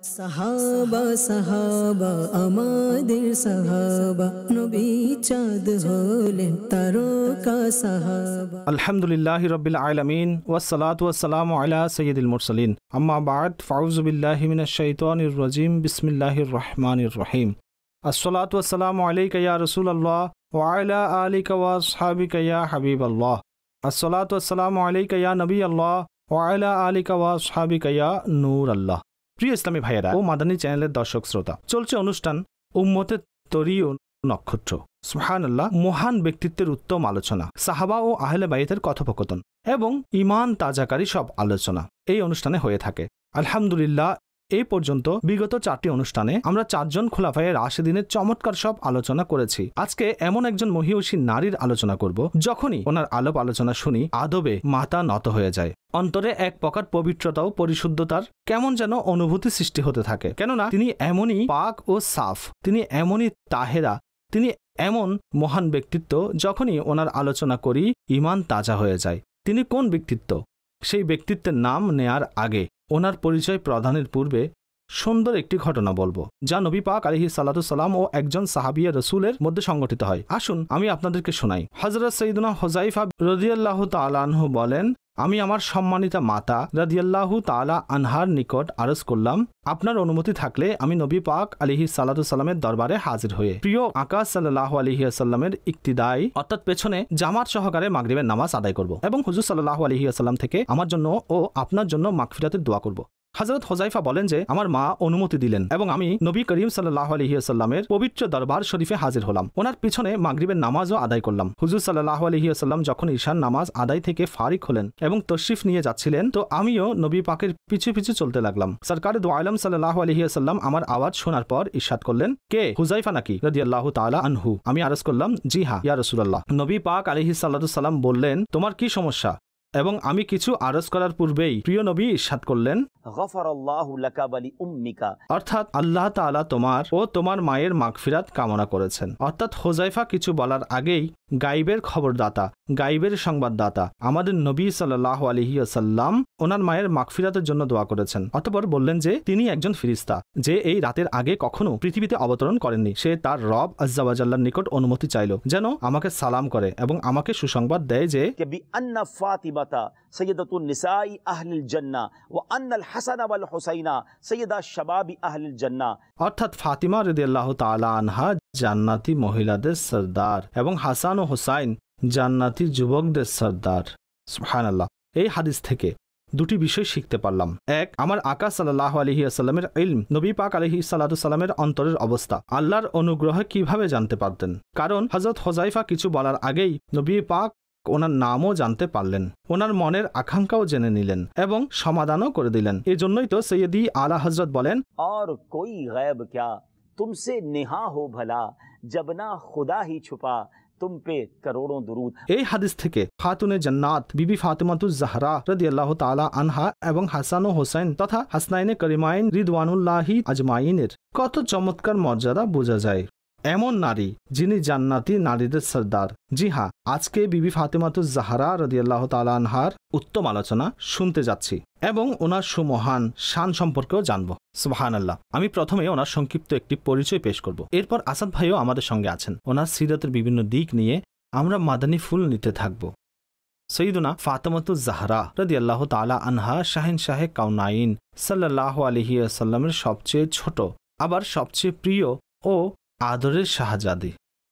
সাহাবা সাহাবা আমাদের সাহাবা, নবী চাঁদ হলেন তারকা সাহাবা। আলহামদুলিল্লাহি রাব্বিল আলামিন ওয়াসসালাতু ওয়াসসালামু আলা সাইয়্যিদিল মুরসালিন, আম্মা বা'দ, ফাউযু বিল্লাহি মিনাশ শাইতানির রাজিম, বিসমিল্লাহির রহমানির রহিম। আসসালাতু ওয়াসসালামু আলাইকা ইয়া রাসূলুল্লাহ ওয়া আলা আলিকা ওয়া আসহাবিকা ইয়া হাবিবাল্লাহ। আসসালাতু ওয়াসসালামু আলাইকা ইয়া নবিয়াল্লাহ ওয়া আলা আলিকা ওয়া আসহাবিকা ইয়া নূরাল্লাহ। প্রিয় ইসলামী ভাইয়েরা ও মাদানী চ্যানেলের দর্শক শ্রোতা, চলছে অনুষ্ঠান উম্মতের তরী ও নক্ষত্র। সুবহানাল্লাহ, মহান ব্যক্তিত্বের উত্তম আলোচনা, সাহাবা ও আহলে বাইতের কথোপকথন এবং ঈমান তাজাকারী সব আলোচনা এই অনুষ্ঠানে হয়ে থাকে। আলহামদুলিল্লাহ, এই পর্যন্ত বিগত 4টি অনুষ্ঠানে আমরা 4জন খোলাফায়ে রাশেদিনের চমৎকার সব আলোচনা করেছি। আজকে এমন একজন মহিয়সী নারীর আলোচনা করব, যখনই ওনার আলাপ আলোচনা শুনি আদবে মাথা নত হয়ে যায়, অন্তরে এক প্রকার পবিত্রতা ও পরিশুদ্ধতার কেমন যেন অনুভূতি সৃষ্টি হতে থাকে। কেননা তিনি এমনই পাক ও সাফ, তিনি এমনই তাহেরা, তিনি এমন মহান ব্যক্তিত্ব, যখনই ওনার আলোচনা করি ঈমান তাজা হয়ে যায়। তিনি কোন ব্যক্তিত্ব? সেই ব্যক্তিত্বের নাম নেয়ার আগে ওনার পরিচয় প্রদানের পূর্বে সুন্দর একটি ঘটনা বলবো, যা নবী পাক আলাইহিস সালাতু সালাম ও একজন সাহাবিয়া রাসূলের মধ্যে সংঘটিত হয়। আসুন আমি আপনাদেরকে শোনাই। হযরত সাইয়্যিদুনা হুযায়ফা রাদিয়াল্লাহু তাআলা আনহু বলেন, আমি আমার সম্মানিতা মাতা রাদিয়াল্লাহু তাআলা আনহার নিকট আরজ করলাম, আপনার অনুমতি থাকলে আমি নবী পাক আলাইহিস সালাতু সালামের দরবারে হাজির হয়ে প্রিয় আকা সাল্লাল্লাহু আলাইহি ওয়াসাল্লামের ইক্তিদায় অর্থাৎ পেছনে জামাত সহকারে মাগরিবের নামাজ আদায় করব এবং হুজুর সাল্লাল্লাহু আলাইহি ওয়াসাল্লাম থেকে আমার জন্য ও আপনার জন্য মাগফিরাতের দোয়া করব। হযরত হুযায়ফা বলেন যে আমার মা অনুমতি দিলেন এবং আমি নবী করিম সাল্লাল্লাহু আলাইহি ওয়াসাল্লামের পবিত্র দরবার শরীফে হাজির হলাম। ওনার পিছনে মাগরিবের নামাজও আদায় করলাম। হুজুর সাল্লাল্লাহু আলাইহি ওয়াসাল্লাম যখন ঈশার নামাজ আদায় থেকে ফারিক হলেন এবং তশরিফ নিয়ে যাচ্ছিলেন, তো আমিও নবী পাকের পিছু পিছু চলতে লাগলাম। সরকার দু আলম সাল্লাল্লাহু আলাইহি ওয়াসাল্লাম আমার আওয়াজ শোনার পর ইরশাদ করলেন, কে হুযায়ফা নাকি রাদিয়াল্লাহু তাআলা আনহু? আমি আরজ করলাম, জি হ্যাঁ ইয়া রাসূলুল্লাহ। নবী পাক আলাইহিস সালাতু সালাম বললেন, তোমার কি সমস্যা? এবং আমি কিছু আরজ করার পূর্বেই প্রিয় নবী ইরশাদ করলেন, গফারাল্লাহু লাকা ওয়া লিউম্মিকা, অর্থাৎ আল্লাহ তাআলা তোমার ও তোমার মায়ের মাগফিরাত কামনা করেছেন। অর্থাৎ হুযায়ফা কিছু বলার আগেই গাইবের খবরদাতা, গাইবের সংবাদদাতা আমাদের নবী সাল্লাল্লাহু আলাইহি ওয়াসাল্লাম ওনার মায়ের মাগফিরাতের জন্য দোয়া করেছেন। অতঃপর বললেন যে তিনি একজন ফেরেশতা, যে এই রাতের আগে কখনো পৃথিবীতে অবতরণ করেননি। সে তার রব আজ্জা ওয়া জাল্লার নিকট অনুমতি চাইল যেন আমাকে সালাম করে এবং আমাকে সুসংবাদ দেয় যে বিআন্না ফাতিমাতা সাইয়্যিদাতুন নিসাই আহলিল জান্নাহ ওয়া আন্নাল হাসান ওয়াল হুসাইনা সাইয়্যিদা শাবাবি আহলিল জান্নাহ, অর্থাৎ ফাতিমা রাদিয়াল্লাহু তাআলা আনহা জান্নাতি মহিলাদের সরদার এবং হাসান ও হুসাইন জান্নাতি যুবকদের সরদার। সুবহানাল্লাহ। এই হাদিস থেকে দুটি বিষয় শিখতে পারলাম। এক, আমার আকা সাল্লাল্লাহু আলাইহি ওয়াসাল্লামের ইলম, নবী পাক আলাইহিস সালাতু সালামের অন্তরের অবস্থা আল্লাহর অনুগ্রহে কিভাবে জানতে পারতেন, কারণ হযরত হুযায়ফা কিছু বলার আগেই নবী পাক ওনার নামও জানতে পারলেন, ওনার মনের আকাঙ্ক্ষাও জেনে নিলেন এবং সমাধানও করে দিলেন। এই জন্যই তো সৈয়দি আলা হযরত বলেন, আর কোই গায়ব ক্যা তুমসে নেহা হো ভলা জব না খুদা হি ছুপা তুম পে করোড়োं দুরুদ। এই হাদিস থেকে খাতুনে জান্নাত বিবি ফাতিমাতুজ জাহরা রাদিয়াল্লাহু তাআলা আনহা এবং হাসান ও হোসেন তথা হাসনাইনে করিমাইন রিদওয়ানুল্লাহি আজমাইনের কত চমৎকার মর্যাদা বোঝা যায়। এমন নারী যিনি জান্নাতি নারীদের সরদার। জি হ্যাঁ, আজকে বিবি ফাতিমাতুজ জাহরা রাদিয়াল্লাহু তাআলা আনহার উত্তম আলোচনা শুনতে যাচ্ছি এবং ওনার সুমহান শান সম্পর্কেও জানবো। সুবহানাল্লাহ। আমি প্রথমে ওনার সংক্ষিপ্ত একটি পরিচয় পেশ করব, এরপর আসাদ ভাইও আমাদের সঙ্গে আছেন। ওনার সিরাতের বিভিন্ন দিক নিয়ে আমরা মাদানী ফুল নিতে থাকব। সৈয়দুনা ফাতিমাতুজ জাহরা রাদিয়াল্লাহু তাআলা আনহা শাহেনশাহে কাউনাইন সাল্লাল্লাহু আলাইহি ওয়াসাল্লামের সবচেয়ে ছোট আবার সবচেয়ে প্রিয় ও আদরের শাহজাদি।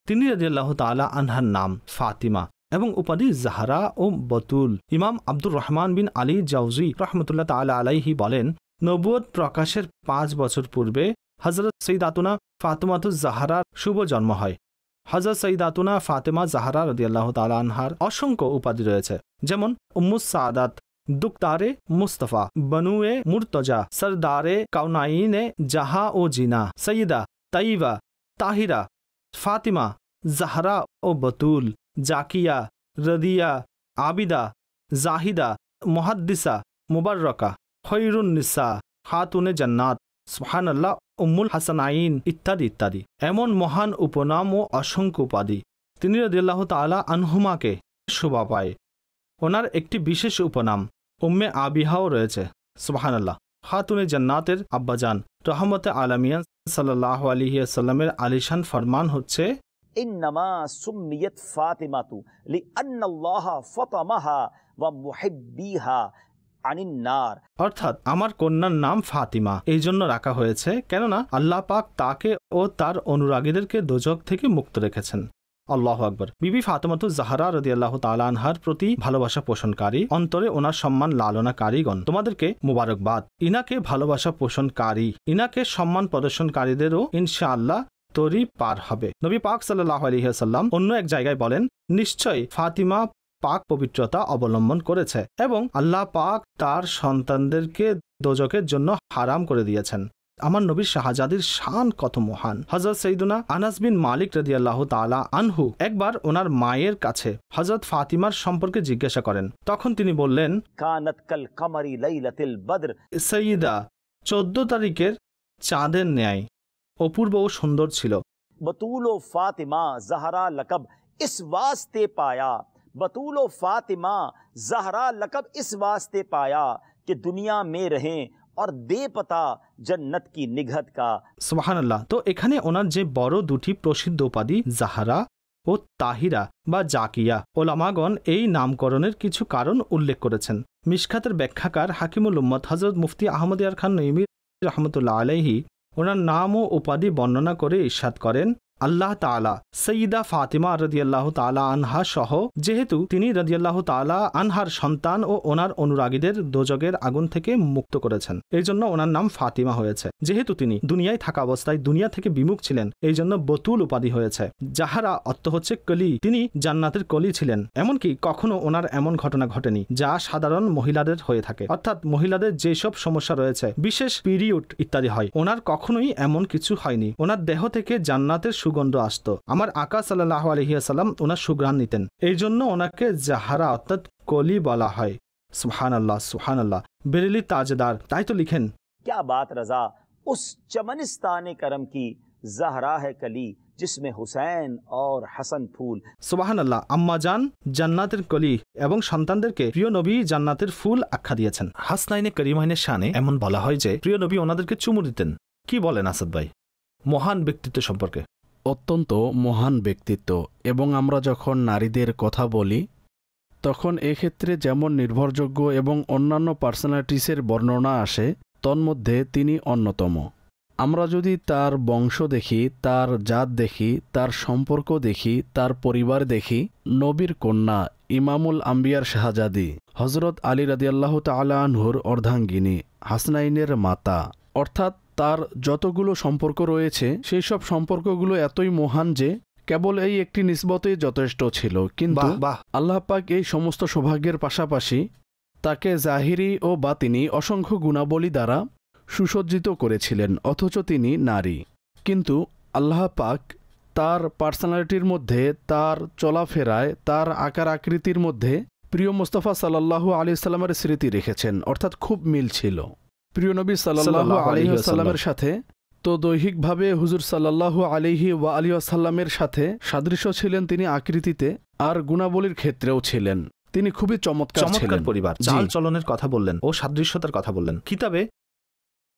তিনি রাদিয়াল্লাহু তাআলা আনহার নাম ফাতিমা এবং উপাধি জাহরা ও বতুল। ইমাম আব্দুর রহমান বিন আলী জাওজি রাহমাতুল্লাহ তাআলা আলাইহি বলেন, নবুয়ত প্রকাশের 5 বছর পূর্বে হযরত সাইয়্যিদাতুনা ফাতিমাতুজ জাহরার শুভ জন্ম হয়। হযরত সাইয়্যিদাতুনা ফাতিমা জাহরা রাদিয়াল্লাহু তাআলা আনহার অসংখ্য উপাধি রয়েছে, যেমন উম্মুস সাদাত, দুকতারে মুস্তাফা, বনুয়ে মুর্তজা, সরদারে কাউনাইনে জাহা ও জিনা, সৈয়দা, তাইবা, তাহিরা, ফাতিমা, জাহরা ও বতুল, জাকিয়া, রদিয়া, আবিদা, জাহিদা, মুহাদ্দিসা, মুবাররকা, খৈরুন নিসা, খাতুনে জান্নাত, সুবহানাল্লাহ, উম্মুল হাসানাইন ইত্যাদি ইত্যাদি। এমন মহান উপনাম ও অসংখ্য উপাধি। তিনি রাদিয়াল্লাহু তাআলা আনহুমাকে শোভা পায়। ওনার একটি বিশেষ উপনাম উম্মে আবিহাও রয়েছে। সুবহানাল্লাহ। খাতুনে জান্নাতের আব্বাজান রহমতে আলামিয়ান সাল্লাল্লাহু আলাইহি ওয়াসাল্লামের আলিশান ফরমান হচ্ছে, इन्नमा सुम्मियत फातिमातु लिअन्नल्लाह फतमाहा व मुहिब्बिहा আনিন নার। অর্থাৎ আমার কন্যার নাম ফাতিমা এই জন্য রাখা হয়েছে কেননা আল্লাহ পাক তাকে ও তার অনুরাগীদেরকে দোজখ থেকে মুক্ত রেখেছেন। আল্লাহু আকবার। বিবি ফাতিমাতু জাহরা রাদিয়াল্লাহু তাআলা আনহার প্রতি ভালোবাসা পোষণকারী, অন্তরে ওনার সম্মান লালনাকারীগণ, তোমাদেরকে মুবারকবাদ। ইনাকে ভালোবাসা পোষণকারী, ইনাকে সম্মান প্রদর্শনকারীদেরও ইনশাআল্লাহ তরি পার হবে। নবী পাক সাল্লাল্লাহু আলাইহি ওয়াসাল্লাম অন্য এক জায়গায় বলেন, নিশ্চয় ফাতিমা পাক পবিত্রতা অবলম্বন করেছে এবং আল্লাহ পাক তার সন্তানদেরকে দোজখের জন্য হারাম করে দিয়েছেন। আমার নবীর শাহজাদির শান কত মহান। হযরত সাইয়্যিদুনা আনাস বিন মালিক রাদিয়াল্লাহু তাআলা আনহু একবার ওনার মায়ের কাছে হযরত ফাতিমার সম্পর্কে জিজ্ঞাসা করেন। তখন তিনি বললেন, কানাত কাল কমারি লাইলাতিল বদর, সাইয়্যিদা 14 তারিখের চাঁদের ন্যায় অপূর্ব ও সুন্দর ছিল। बतूल फातिमा जहरा लकब इस वास्ते पाया, बतूल फातिमा जहरा लकब इस वास्ते पाया कि दुनिया में रहें और दे पता जन्नत की निगहत का। সুবহানাল্লাহ। তো এখানে ওনার যে বড় দুটি প্রসিদ্ধ উপাধি জাহারা ও তাহিরা বা জাকিয়া, ওলামাগণ এই নামকরণের কিছু কারণ উল্লেখ করেছেন। মিশকাতের ব্যাখ্যাকার হাকিমুল উম্মত হযরত মুফতি আহমদ ইয়ার খান নঈমী রাহমাতুল্লাহ আলাইহি ওনার নাম ও উপাধি বর্ণনা করে ইরশাদ করেন, আল্লাহ তাআলা সাইয়্যিদা ফাতিমা রাদিয়াল্লাহু তাআলা আনহা সহ যেহেতু তিনি রাদিয়াল্লাহু তাআলা আনহার সন্তান ও ওনার অনুরাগীদের দোজখের আগুন থেকে মুক্ত করেছেন, এই জন্য ওনার নাম ফাতিমা হয়েছে। যেহেতু তিনি দুনিয়ায় থাকা অবস্থায় দুনিয়া থেকে বিমুখ ছিলেন, এই জন্য বতুল উপাধি হয়েছে। জাহারা অর্থ হচ্ছে কলি, তিনি জান্নাতের কলি ছিলেন। এমনকি কখনো ওনার এমন ঘটনা ঘটেনি যা সাধারণ মহিলাদের হয়ে থাকে, অর্থাৎ মহিলাদের যেসব সমস্যা রয়েছে, বিশেষ পিরিয়ড ইত্যাদি হয়, ওনার কখনোই এমন কিছু হয়নি। ওনার দেহ থেকে জান্নাতের সুগন্ধ আসত। আমার আকা সাল্লাল্লাহু আলাইহি ওয়াসাল্লাম ওনার সুঘ্রাণ নিতেন, এই জন্য ওনাকে জাহারা অর্থাৎ কলি বলা হয়। সুবহানাল্লাহ সুবহানাল্লাহ। বেরেলি তাজদার তাই তো লিখেন, क्या बात रजा उस चमनिस्तान करम की जहरा है कली जिसमें हुसैन और हसन फूल। সুবহানাল্লাহ। আম্মাজান জান্নাতের কলি এবং সন্তানদেরকে প্রিয় নবী জান্নাতের ফুল আখ্যা দিয়েছেন। হাসনাইনে করিমাইনের শানে এমন বলা হয় যে প্রিয় নবী ওনাদেরকে চুমু দিতেন। কি বলেন আসাদ ভাই মহান ব্যক্তিত্ব সম্পর্কে? অত্যন্ত মহান ব্যক্তিত্ব। এবং আমরা যখন নারীদের কথা বলি তখন এক্ষেত্রে যেমন নির্ভরযোগ্য এবং অন্যান্য পার্সোনালিটিসের বর্ণনা আসে, তন্মধ্যে তিনি অন্যতম। আমরা যদি তার বংশ দেখি, তার জাত দেখি, তার সম্পর্ক দেখি, তার পরিবার দেখি, নবীর কন্যা ইমামুল আম্বিয়ার শাহজাদি হযরত আলী রাদিয়াল্লাহু তাআলা আনহুর অর্ধাঙ্গিনী, হাসনাইনের মাতা, অর্থাৎ তার যতগুলো সম্পর্ক রয়েছে সেই সব সম্পর্কগুলো এতই মহান যে কেবল এই একটি নিসবতেই যথেষ্ট ছিল। কিন্তু আল্লাহ পাক এই সমস্ত সৌভাগ্যের পাশাপাশি তাকে জাহিরি ও বাতিনি অসংখ্য গুণাবলী দ্বারা সুসজ্জিত করেছিলেন, অথচ তিনি নারী। কিন্তু আল্লাহ পাক তার পার্সোনালিটির মধ্যে, তার চলাফেরায়, তার আকার আকৃতির মধ্যে প্রিয় মুস্তাফা সাল্লাল্লাহু আলাইহি ওয়াসাল্লামের স্মৃতি রেখেছেন, অর্থাৎ খুব মিল ছিল প্রিয় নবী সাল্লাল্লাহু আলাইহি ওয়াসাল্লামের সাথে। তো দৈহিকভাবে হুজুর সাল্লাল্লাহু আলাইহি ওয়া আলিহি ওয়াসাল্লামের সাথে সাদৃশ্য ছিলেন তিনি আকৃতিতে, আর গুণাবলীর ক্ষেত্রেও ছিলেন। তিনি খুবই চমৎকার ছিলেন। পরিবার চাল চলনের কথা বললেন ও সাদৃশ্যতার কথা বললেন। কিতাবে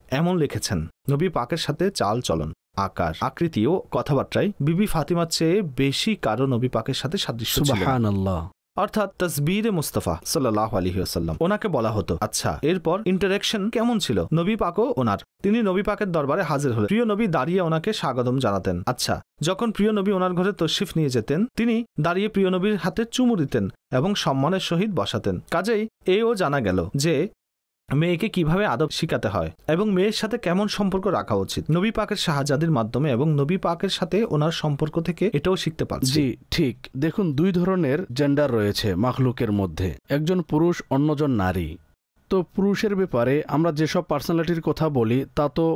এমন লিখেছেন, নবী পাকের সাথে চাল চলন, আকার, আকৃতি ও কথাবার্তায় বিবি ফাতিমার চেয়ে বেশি কারো নবী পাকের সাথে সাদৃশ্য ছিল। সুবহানাল্লাহ। অর্থাৎ তাসবিরে মুস্তাফা সাল্লাল্লাহু আলাইহি ওয়াসাল্লাম। ওনাকে বলা হতো, আচ্ছা এরপর ইন্টারঅ্যাকশন কেমন ছিল? নবী পাকও ওনার, তিনি নবী পাকের দরবারে হাজির হলেন, প্রিয় নবী দাঁড়িয়ে ওনাকে স্বাগতম জানাতেন। আচ্ছা, যখন প্রিয় নবী ওনার ঘরে তশরিফ নিয়ে যেতেন, তিনি দাঁড়িয়ে প্রিয় নবীর হাতে চুমু দিতেন এবং সম্মানের সহিত বসাতেন। কাজেই এও জানা গেল যে মেয়েকে কিভাবে আদব শিখাতে হয় এবং মেয়ের সাথে কেমন সম্পর্ক রাখা উচিত, নবী পাকের শাহজাদির মাধ্যমে এবং নবী পাকের সাথে ওনার সম্পর্ক থেকে এটাও শিখতে পারছি। জি ঠিক। দেখুন, দুই ধরনের জেন্ডার রয়েছে মাখলুকের মধ্যে, একজন পুরুষ, অন্যজন নারী। তো পুরুষের ব্যাপারে আমরা যেসব পার্সোনালিটির কথা বলি তা তো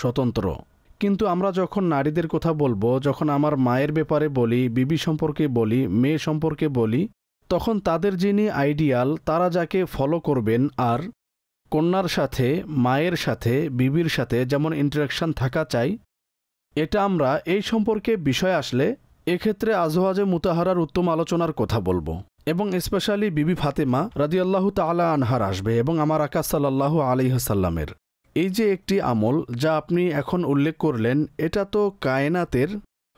স্বতন্ত্র, কিন্তু আমরা যখন নারীদের কথা বলবো, যখন আমার মায়ের ব্যাপারে বলি, বিবি সম্পর্কে বলি, মেয়ে সম্পর্কে বলি, তখন তাদের যিনি আইডিয়াল, তারা যাকে ফলো করবেন, আর কন্যার সাথে, মায়ের সাথে, বিবির সাথে যেমন ইন্টারাকশন থাকা চাই, এটা আমরা এই সম্পর্কে বিষয় আসলে এক্ষেত্রে আজওয়াজে মুতাহারার উত্তম আলোচনার কথা বলবো, এবং স্পেশালি বিবি ফাতেমা রাদিয়াল্লাহু তাআলা আনহার আসবে এবং আমার আকা সাল্লাল্লাহু আলাইহি ওয়াসাল্লামের। এই যে একটি আমল যা আপনি এখন উল্লেখ করলেন, এটা তো কায়নাতের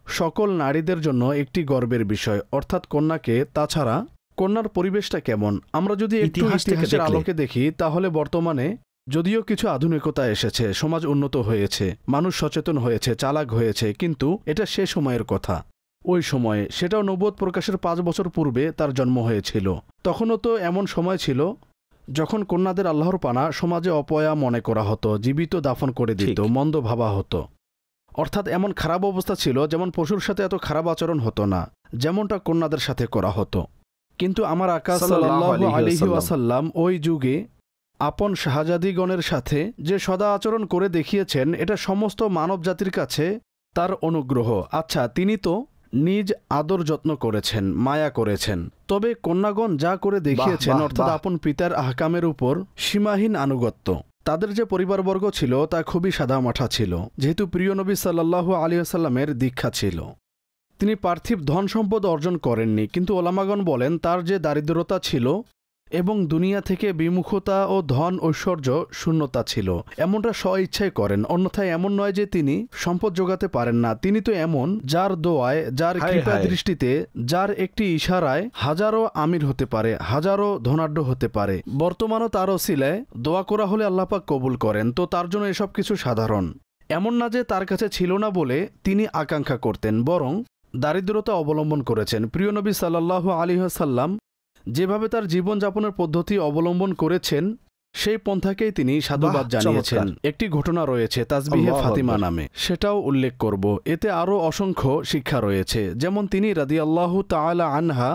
সকল নারীদের জন্য একটি গর্বের বিষয়, অর্থাৎ কন্যাকে। তাছাড়া কন্যার পরিবেশটা কেমন আমরা যদি একটু ইতিহাসের আলোকে দেখি, তাহলে বর্তমানে যদিও কিছু আধুনিকতা এসেছে, সমাজ উন্নত হয়েছে, মানুষ সচেতন হয়েছে, চালাক হয়েছে, কিন্তু এটা সে সময়ের কথা। ওই সময়ে, সেটাও নবুয়ত প্রকাশের 5 বছর পূর্বে তার জন্ম হয়েছিল। তখনও তো এমন সময় ছিল যখন কন্যাদের আল্লাহর পানা সমাজে অপয়া মনে করা হতো, জীবিত দাফন করে দিত, মন্দ ভাবা হতো। অর্থাৎ এমন খারাপ অবস্থা ছিল যেমন পশুর সাথে এত খারাপ আচরণ হতো না, যেমনটা কন্যাদের সাথে করা হতো। কিন্তু আমার আকা সাল্লাল্লাহু আলাইহি ওয়াসাল্লাম ওই যুগে আপন শাহজাদিগণের সাথে যে সদা আচরণ করে দেখিয়েছেন, এটা সমস্ত মানব জাতির কাছে তার অনুগ্রহ। আচ্ছা, তিনি তো নিজ আদর যত্ন করেছেন, মায়া করেছেন, তবে কন্যাগণ যা করে দেখিয়েছেন, অর্থাৎ আপন পিতার আহকামের উপর সীমাহীন আনুগত্য। তাদের যে পরিবারবর্গ ছিল তা খুবই সাদামাঠা ছিল, যেহেতু প্রিয় নবী সাল্লাল্লাহু আলাইহি ওয়াসাল্লামের দীক্ষা ছিল। তিনি পার্থিব ধন সম্পদ অর্জন করেননি, কিন্তু ওলামাগণ বলেন তার যে দারিদ্রতা ছিল এবং দুনিয়া থেকে বিমুখতা ও ধন ঐশ্বর্য শূন্যতা ছিল, এমনটা স্বইচ্ছায় করেন। অন্যথায় এমন নয় যে তিনি সম্পদ জোগাতে পারেন না। তিনি তো এমন যার দোয়ায়, যার কৃপা দৃষ্টিতে, যার একটি ইশারায় হাজারো আমির হতে পারে, হাজারো ধনাঢ্য হতে পারে। বর্তমানও তার ওসিলায় দোয়া করা হলে আল্লাহ পাক কবুল করেন, তো তার জন্য এসব কিছু সাধারণ। এমন না যে তার কাছে ছিল না বলে তিনি আকাঙ্ক্ষা করতেন, বরং দারিদ্রতা অবলম্বন করেছেন। প্রিয় নবী সাল্লাল্লাহু আলাইহি ওয়াসাল্লাম যেভাবে তার জীবনযাপনের পদ্ধতি অবলম্বন করেছেন, সেই পন্থাকেই তিনি সাধুবাদ জানিয়েছেন। একটি ঘটনা রয়েছে তাসবিহে ফাতিমা নামে, সেটাও উল্লেখ করব। এতে আরও অসংখ্য শিক্ষা রয়েছে। যেমন তিনি রাদিয়াল্লাহু তাআলা আনহা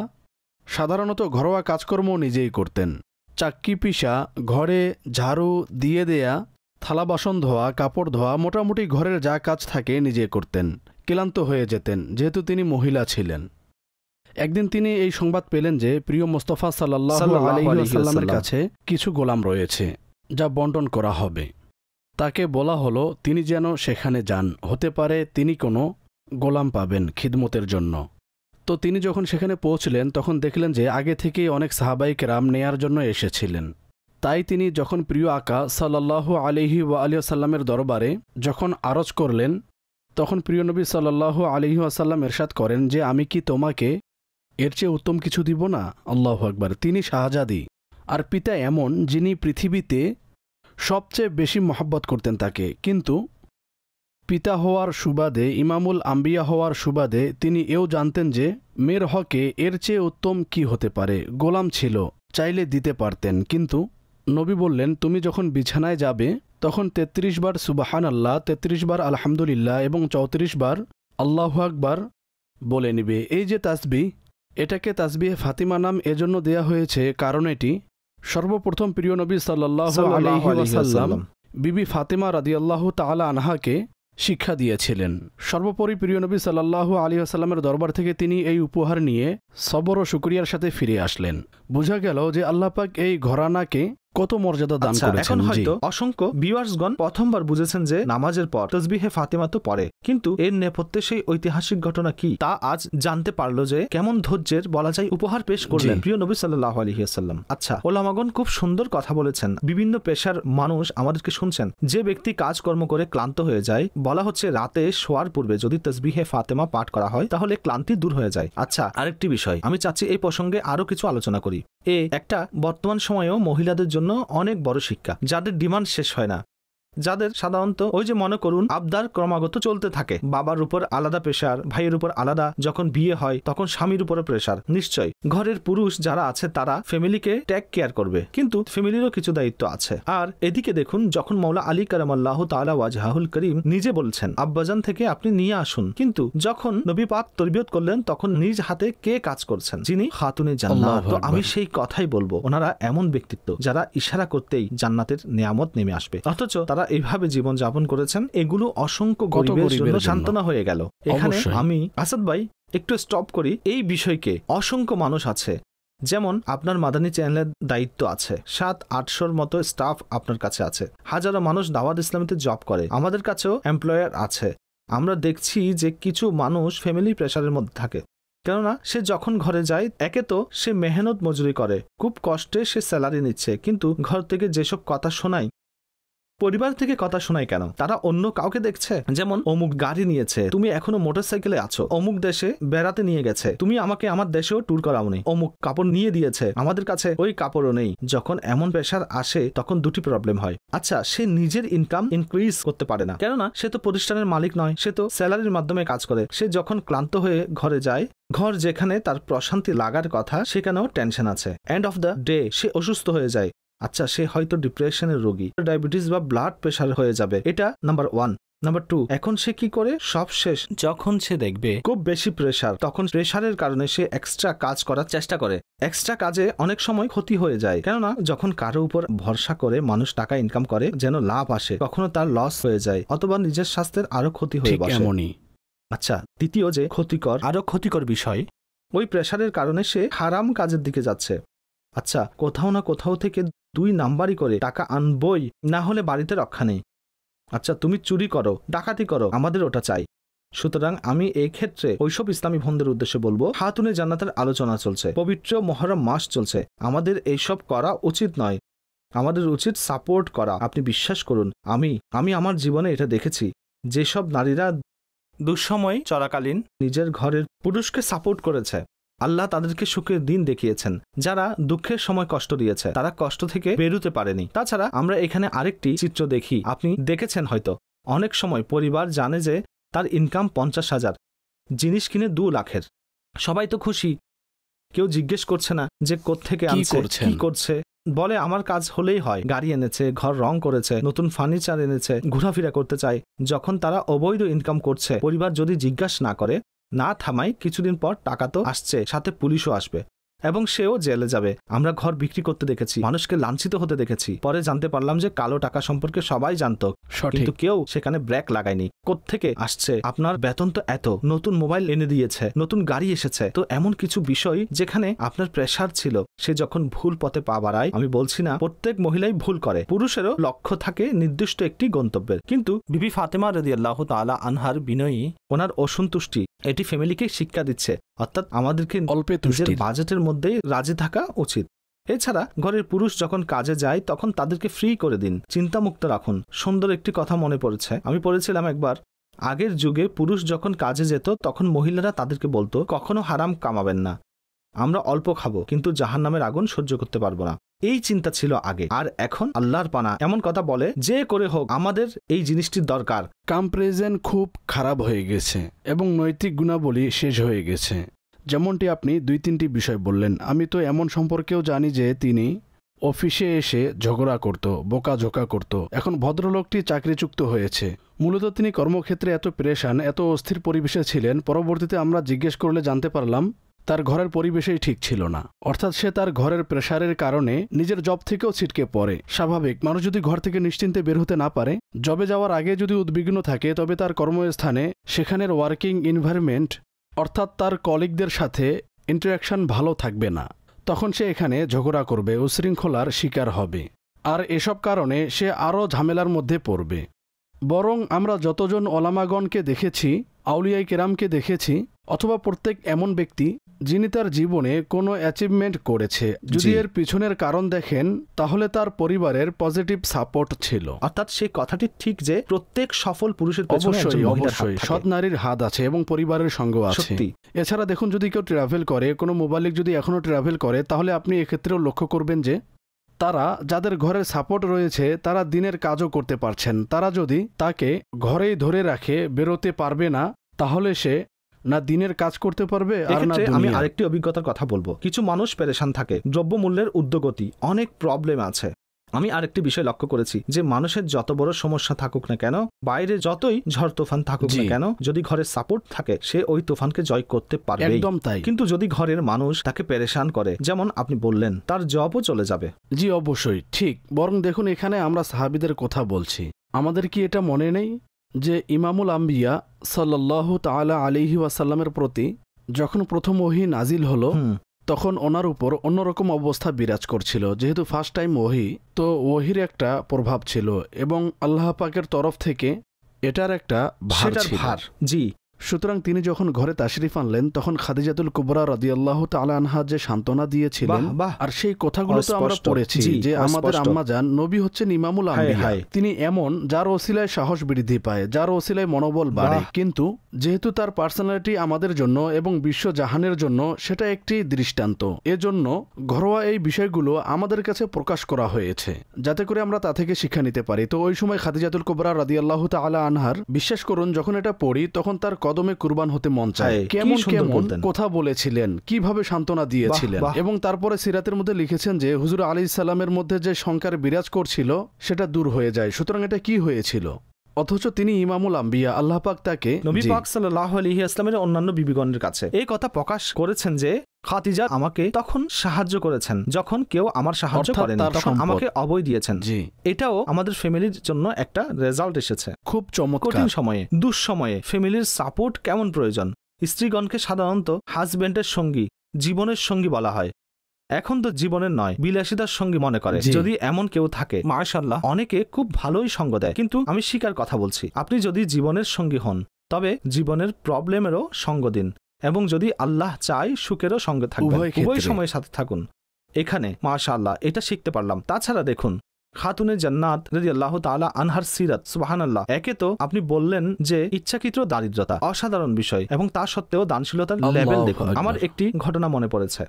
সাধারণত ঘরোয়া কাজকর্ম নিজেই করতেন। চাক্কি পিসা, ঘরে ঝাড়ু দিয়ে দেয়া, থালা বাসন ধোয়া, কাপড় ধোয়া, মোটামুটি ঘরের যা কাজ থাকে নিজে করতেন। ক্লান্ত হয়ে যেতেন যেহেতু তিনি মহিলা ছিলেন। একদিন তিনি এই সংবাদ পেলেন যে প্রিয় মুস্তাফা সাল্লাল্লাহু আলাইহি ওয়াসাল্লামের কাছে কিছু গোলাম রয়েছে যা বন্টন করা হবে। তাকে বলা হলো তিনি যেন সেখানে যান, হতে পারে তিনি কোনো গোলাম পাবেন খিদমতের জন্য। তো তিনি যখন সেখানে পৌঁছলেন তখন দেখলেন যে আগে থেকেই অনেক সাহাবায়ে কেরাম নেয়ার জন্য এসেছিলেন। তাই তিনি যখন প্রিয় আকা সাল্লাল্লাহু আলাইহি ওয়াসাল্লামের দরবারে যখন আরজ করলেন, তখন প্রিয় নবী সাল্লাল্লাহু আলাইহি ওয়াসাল্লাম ইরশাদ করেন যে আমি কি তোমাকে এর চেয়ে উত্তম কিছু দিব না? আল্লাহু আকবার। তিনি শাহজাদি, আর পিতা এমন যিনি পৃথিবীতে সবচেয়ে বেশি মহব্বত করতেন তাকে, কিন্তু পিতা হওয়ার সুবাদে, ইমামুল আম্বিয়া হওয়ার সুবাদে তিনি এও জানতেন যে মেয়ের হকে এর চেয়ে উত্তম কি হতে পারে। গোলাম ছিল, চাইলে দিতে পারতেন, কিন্তু নবী বললেন তুমি যখন বিছানায় যাবে তখন 33 বার সুবাহান আল্লাহ, 33 বার আলহামদুলিল্লাহ এবং 34 বার আল্লাহু আকবার বলে নিবে। এই যে তাসবিহ, এটাকে তাসবিহে ফাতিমা নাম এজন্য দেয়া হয়েছে কারণ এটি সর্বপ্রথম প্রিয় নবী সাল্লাল্লাহু আলাইহি ওয়াসাল্লাম বিবি ফাতিমা রাদিয়াল্লাহু তাআলা আনহাকে শিক্ষা দিয়েছিলেন। সর্বোপরি প্রিয় নবী সাল্লাল্লাহু আলাইহি ওয়াসাল্লামের দরবার থেকে তিনি এই উপহার নিয়ে সবর ও শুকরিয়ার সাথে ফিরে আসলেন। বোঝা গেল যে আল্লাহ পাক এই ঘরানাকে কত মর্যাদা দান করেছেন। এখন হয়তো অসংখ্য ভিউয়ার্সগণ প্রথমবার বুঝেছেন যে নামাজের পর তাসবিহে ফাতিমা তো পড়ে, কিন্তু এর নেপথ্যে সেই ঐতিহাসিক ঘটনা কি তা আজ জানতে পারলো যে কেমন ধৈর্যের বলা যায় উপহার পেশ করলেন প্রিয় নবী সাল্লাল্লাহু আলাইহি ওয়াসাল্লাম। আচ্ছা, ওলামাগণ খুব সুন্দর কথা বলেছেন। বিভিন্ন পেশার মানুষ আমাদেরকে শুনছেন। যে ব্যক্তি কাজকর্ম করে ক্লান্ত হয়ে যায়, বলা হচ্ছে রাতে শোয়ার পূর্বে যদি তাসবিহে ফাতিমা পাঠ করা হয় তাহলে ক্লান্তি দূর হয়ে যায়। আচ্ছা, আরেকটি বিষয় আমি চাচ্ছি এই প্রসঙ্গে আরো কিছু আলোচনা করি। একটা বর্তমান সময়েও মহিলাদের জন্য অনেক বড় শিক্ষা, যাদের ডিমান্ড শেষ হয় না, যাদের সাধারণত ওই যে মনে করুন আবদার ক্রমাগত চলতে থাকে। বাবার উপর আলাদা প্রেশার, ভাইয়ের উপর আলাদা, যখন বিয়ে হয় তখন স্বামীর উপরে প্রেশার। নিশ্চয় ঘরের পুরুষ যারা আছে তারা ফ্যামিলিকে টেক কেয়ার করবে, কিন্তু ফ্যামিলিরও কিছু দায়িত্ব আছে। আর এদিকে দেখুন, যখন মাওলা আলী কারামাল্লাহু তাআলা ওয়াজহাহুল করিম নিজে বলছেন আব্বাজান থেকে আপনি নিয়ে আসুন, কিন্তু যখন নবী পাক তরবিয়ত করলেন তখন নিজ হাতে কে কাজ করছেন? যিনি খাতুনে জান্নাত। তো আমি সেই কথাই বলবো, ওনারা এমন ব্যক্তিত্ব যারা ইশারা করতেই জান্নাতের নিয়ামত নেমে আসবে, অথচ তারা এইভাবে জীবন যাপন করেছেন। এগুলো অসংখ্য গরিবের জন্য সান্ত্বনা হয়ে গেল। এখানে আমি আসাদ ভাই একটু স্টপ করি। এই বিষয়কে অসংখ্য মানুষ আছে, যেমন আপনার মাদানী চ্যানেলের দায়িত্ব আছে, 700-800 মতো স্টাফ আপনার কাছে আছে, হাজারো মানুষ দাওয়াত ইসলামীতে জব করে, আমাদের কাছেও এমপ্লয়ার আছে। আমরা দেখছি যে কিছু মানুষ ফ্যামিলি প্রেশারের মধ্যে থাকে, কেননা সে যখন ঘরে যায় একে তো সে মেহনত মজুরি করে, খুব কষ্টে সে স্যালারি নিচ্ছে, কিন্তু ঘর থেকে যেসব কথা শোনায় পরিবার থেকে কথা শোনায় কেন? তারা অন্য কাউকে দেখছে, যেমন অমুক গাড়ি নিয়েছে, তুমি এখনো মোটরসাইকেলে আছো, অমুক দেশে বেড়াতে নিয়ে গেছে, তুমি আমাকে আমার দেশেও ট্যুর করাওনি, অমুক কাপড় নিয়ে দিয়েছে, আমাদের কাছে ওই কাপড়ও নেই। যখন এমন প্রেশার আসে তখন দুটি প্রবলেম হয়। আচ্ছা, সে নিজের ইনকাম ইনক্রিজ করতে পারে না, কেননা সে তো প্রতিষ্ঠানের মালিক নয়, সে তো স্যালারির মাধ্যমে কাজ করে। সে যখন ক্লান্ত হয়ে ঘরে যায়, ঘর যেখানে তার প্রশান্তি লাগার কথা সেখানেও টেনশন আছে। এন্ড অফ দ্য ডে সে অসুস্থ হয়ে যায়। আচ্ছা, সে হয়তো ডিপ্রেশনের রোগী, ডায়াবেটিস বা ব্লাড প্রেশার হয়ে যাবে। এটা নাম্বার 1। নাম্বার 2, এখন সে কি করে? সব শেষ যখন সে দেখবে খুব বেশি প্রেশার, তখন প্রেশারের কারণে সে এক্সট্রা কাজ করার চেষ্টা করে। এক্সট্রা কাজে অনেক সময় ক্ষতি হয়ে যায়, কেননা যখন কারো উপর ভরসা করে মানুষ টাকা ইনকাম করে যেন লাভ আসে, কখনো তার লস হয়ে যায় অথবা নিজের স্বাস্থ্যের আরো ক্ষতি হয়ে বসে। আচ্ছা, দ্বিতীয় যে আরো ক্ষতিকর বিষয়, ওই প্রেশারের কারণে সে হারাম কাজের দিকে যাচ্ছে। আচ্ছা, কোথাও না কোথাও থেকে 2 নাম্বারই করে টাকা আনবই, না হলে বাড়িতে রক্ষা নেই। আচ্ছা, তুমি চুরি করো, ডাকাতি করো, আমাদের ওটা চাই। সুতরাং আমি এই ক্ষেত্রে ওইসব ইসলামী বন্ধুদের উদ্দেশ্যে বলবো, খাতুনে জান্নাতের আলোচনা চলছে, পবিত্র মহরম মাস চলছে, আমাদের এইসব করা উচিত নয়, আমাদের উচিত সাপোর্ট করা। আপনি বিশ্বাস করুন, আমি আমার জীবনে এটা দেখেছি, যেসব নারীরা দুঃসময় চলাকালীন নিজের ঘরের পুরুষকে সাপোর্ট করেছে, আল্লাহ তাদেরকে সুখের দিন দেখিয়েছেন। যারা দুঃখের সময় কষ্ট দিয়েছে, তারা কষ্ট থেকে বেরোতে পারেনি। তাছাড়া আমরা এখানে আরেকটি চিত্র দেখি, আপনি দেখেছেন হয়তো, অনেক সময় পরিবার জানে যে তার ইনকাম 50,000, জিনিস কিনে 2 লাখের, সবাই তো খুশি, কেউ জিজ্ঞেস করছে না যে কোত্থেকে আনছে, কি করছে। বলে আমার কাজ হলেই হয়, গাড়ি এনেছে, ঘর রং করেছে, নতুন ফার্নিচার এনেছে, ঘোরাফেরা করতে চায়। যখন তারা অবৈধ ইনকাম করছে, পরিবার যদি জিজ্ঞাসা না করে, না থামায়, কিছুদিন পর টাকা তো আসছে, সাথে পুলিশও আসবে এবং সেও জেলে যাবে। আমরা ঘর বিক্রি করতে দেখেছি, মানুষকে লাঞ্ছিত হতে দেখেছি। পরে জানতে পারলাম যে কালো টাকা সম্পর্কে সবাই জানতো, কিন্তু কেউ সেখানে ব্রেক লাগায়নি। কোত্থেকে আসছে? আপনার বেতন তো এত, নতুন মোবাইল এনে দিয়েছে, নতুন গাড়ি এসেছে। তো এমন কিছু বিষয় যেখানে আপনার প্রেশার ছিল, সে যখন ভুল পথে পা বাড়ায়, আমি বলছি না প্রত্যেক মহিলাই ভুল করে, পুরুষেরও লক্ষ্য থাকে নির্দিষ্ট একটি গন্তব্যের, কিন্তু বিবি ফাতেমা রাদিয়াল্লাহু তাআলা আনহার বিনয়ী, ওনার অসন্তুষ্টি, এটি ফ্যামিলিকে শিক্ষা দিচ্ছে, অর্থাৎ আমাদেরকে নিজের বাজেটের মধ্যেই রাজি থাকা উচিত। এছাড়া ঘরের পুরুষ যখন কাজে যায় তখন তাদেরকে ফ্রি করে দিন, চিন্তামুক্ত রাখুন। সুন্দর একটি কথা মনে পড়েছে, আমি পড়েছিলাম একবার, আগের যুগে পুরুষ যখন কাজে যেত তখন মহিলারা তাদেরকে বলতো, কখনো হারাম কামাবেন না, আমরা অল্প খাবো কিন্তু জাহান্নামের আগুন সহ্য করতে পারবো না। এই চিন্তা ছিল আগে। আর এখন আল্লাহর পানা এমন কথা বলে, যে করে হোক আমাদের এই জিনিসটির দরকার। কম্পারিজন খুব খারাপ হয়ে গেছে এবং নৈতিক গুণাবলী শেষ হয়ে গেছে। যেমনটি আপনি 2-3টি বিষয় বললেন, আমি তো এমন সম্পর্কেও জানি যে তিনি অফিসে এসে ঝগড়া করত, বোকাঝোকা করত। এখন ভদ্রলোকটি চাকরিচ্যুত হয়েছে। মূলত তিনি কর্মক্ষেত্রে এত পেরেশান, এত অস্থির পরিবেশে ছিলেন। পরবর্তীতে আমরা জিজ্ঞেস করলে জানতে পারলাম তার ঘরের পরিবেশেই ঠিক ছিল না। অর্থাৎ সে তার ঘরের প্রেশারের কারণে নিজের জব থেকেও ছিটকে পড়ে। স্বাভাবিক, মানুষ যদি ঘর থেকে নিশ্চিন্তে বের হতে না পারে, জবে যাওয়ার আগে যদি উদ্বিগ্ন থাকে, তবে তার কর্মস্থানে সেখানের ওয়ার্কিং এনভায়রনমেন্ট, অর্থাৎ তার কলিগদের সাথে ইন্টারাকশন ভালো থাকবে না। তখন সে এখানে ঝগড়া করবে, উশৃঙ্খলার শিকার হবে, আর এসব কারণে সে আরও ঝামেলার মধ্যে পড়বে। বরং আমরা যতজন ওলামাগণকে দেখেছি, আউলিয়ায়ে কেরামকে দেখেছি, অথবা প্রত্যেক এমন ব্যক্তি যিনি তার জীবনে কোনো অ্যাচিভমেন্ট করেছে, যদি এর পিছনের কারণ দেখেন তাহলে তার পরিবারের পজিটিভ সাপোর্ট ছিল। অর্থাৎ সেই কথাটি ঠিক যে প্রত্যেক সফল পুরুষের পেছনে অবশ্যই সৎ নারীর হাত আছে এবং পরিবারের সঙ্গ আছে। এছাড়া দেখুন, যদি কেউ ট্রাভেল করে, কোনো মোবাইলিক যদি এখনও ট্রাভেল করে, তাহলে আপনি এক্ষেত্রেও লক্ষ্য করবেন যে তারা, যাদের ঘরের সাপোর্ট রয়েছে, তারা দিনের কাজও করতে পারছেন। তারা যদি তাকে ঘরেই ধরে রাখে, বেরোতে পারবে না, তাহলে সে না দিনের কাজ করতে পারবে আর না দুনিয়া। আমি আরেকটি অভিজ্ঞতার কথা বলবো। কিছু মানুষ পেরেশান থাকে, দ্রব্যমূল্যের ঊর্ধ্বগতি, অনেক প্রবলেম আছে। আমি আরেকটি বিষয় লক্ষ্য করেছি যে মানুষের যত বড় সমস্যা থাকুক না কেন, বাইরে যতই ঝড় তুফান থাকুক না কেন, যদি ঘরের সাপোর্ট থাকে সে ওই তুফানকে জয় করতে পারবে। একদম তাই। কিন্তু যদি ঘরের মানুষ তাকে পেরেশান করে, যেমন আপনি বললেন, তার জবও চলে যাবে। জি অবশ্যই ঠিক। বরং দেখুন, এখানে আমরা সাহাবীদের কথা বলছি, আমাদের কি এটা মনে নেই যে ইমামুল আম্বিয়া সাল্লাল্লাহু তাআলা আলাইহি ওয়াসাল্লামের প্রতি যখন প্রথম ওহী নাজিল হলো, তখন ওনার উপর অন্যরকম অবস্থা বিরাজ করছিল। যেহেতু ফার্স্ট টাইম ওহী, তো ওহির একটা প্রভাব ছিল এবং আল্লাহ পাকের তরফ থেকে এটার একটা ভার ছিল। জি, সুতরাং তিনি যখন ঘরে তাশরিফ আনলেন তখন খাদিজাতুল কুবরা রাদিয়াল্লাহু তাআলা আনহা যে সান্ত্বনা দিয়েছিলেন, আর সেই কথাগুলো তো আমরা পড়েছি যে আমাদের আম্মা জান নবী হচ্ছেন ইমামুল আম্বিয়া, তিনি এমন যার ওসিলায় সাহস বৃদ্ধি পায়, যার ওসিলায় মনোবল বাড়ে। কিন্তু যেহেতু তার পার্সোনালিটি আমাদের জন্য এবং বিশ্ব জাহানের জন্য সেটা একটি দৃষ্টান্ত, এজন্য ঘরোয়া এই বিষয়গুলো আমাদের কাছে প্রকাশ করা হয়েছে যাতে করে আমরা তা থেকে শিক্ষা নিতে পারি। তো ওই সময় খাদিজাতুল কুবরা রাদিয়াল্লাহু তাআলা আনহার বিশ্বাস করুন যখন এটা পড়ি তখন তার কদমে কুরবান হতে মন চায়। কেমন কেমন কথা বলেছিলেন, কিভাবে সান্ত্বনা দিয়েছিলেন। এবং তারপরে সিরাতের মধ্যে লিখেছেন যে হুজুর আলাইহিস সালামের মধ্যে যে শঙ্কার বিরাজ করছিল সেটা দূর হয়ে যায়। সুতরাং এটা কি হয়েছিল? অথচ তিনি ইমামুল আম্বিয়া, আল্লাহ পাক তাকে নবী পাক সাল্লাল্লাহু আলাইহি ওয়াসাল্লামের অন্যান্য বিবিগণের কাছে এই কথা প্রকাশ করেছেন যে খাদিজা আমাকে তখন সাহায্য করেছেন যখন কেউ আমার সাহায্য করেনি, তখন আমাকে অভয় দিয়েছেন। এটাও আমাদের ফ্যামিলির জন্য একটা রেজাল্ট এসেছে। খুব চমৎকার। কঠিন সময়ে, দুঃসময়ে ফ্যামিলির সাপোর্ট কেমন প্রয়োজন। স্ত্রীগণকে সাধারণত হাজবেন্ডের সঙ্গী, জীবনের সঙ্গী বলা হয়। এখন তো জীবনের নয়, বিলাসিতার সঙ্গী মনে করে। যদি এমন কেউ থাকে, মাশাআল্লাহ, অনেকে খুব ভালোই সঙ্গ দেয়। কিন্তু আমি স্বীকার কথা বলছি, আপনি যদি জীবনের সঙ্গী হন তবে জীবনের প্রবলেমেরও সঙ্গ দিন, এবং যদি আল্লাহ চায় সুখেরও সঙ্গে থাকবেন, উভয় সময়ের সাথে থাকুন। এখানে মাশাআল্লাহ এটা শিখতে পারলাম। তাছাড়া দেখুন খাতুনে জান্নাত রাদিয়াল্লাহু তাআলা আনহার সিরাত, সুবহানাল্লাহ। একে তো আপনি বললেন যে ইচ্ছাকৃত দারিদ্রতা অসাধারণ বিষয়, এবং তা সত্ত্বেও দানশীলতার লেভেল দেখুন। আমার একটি ঘটনা মনে পড়েছে।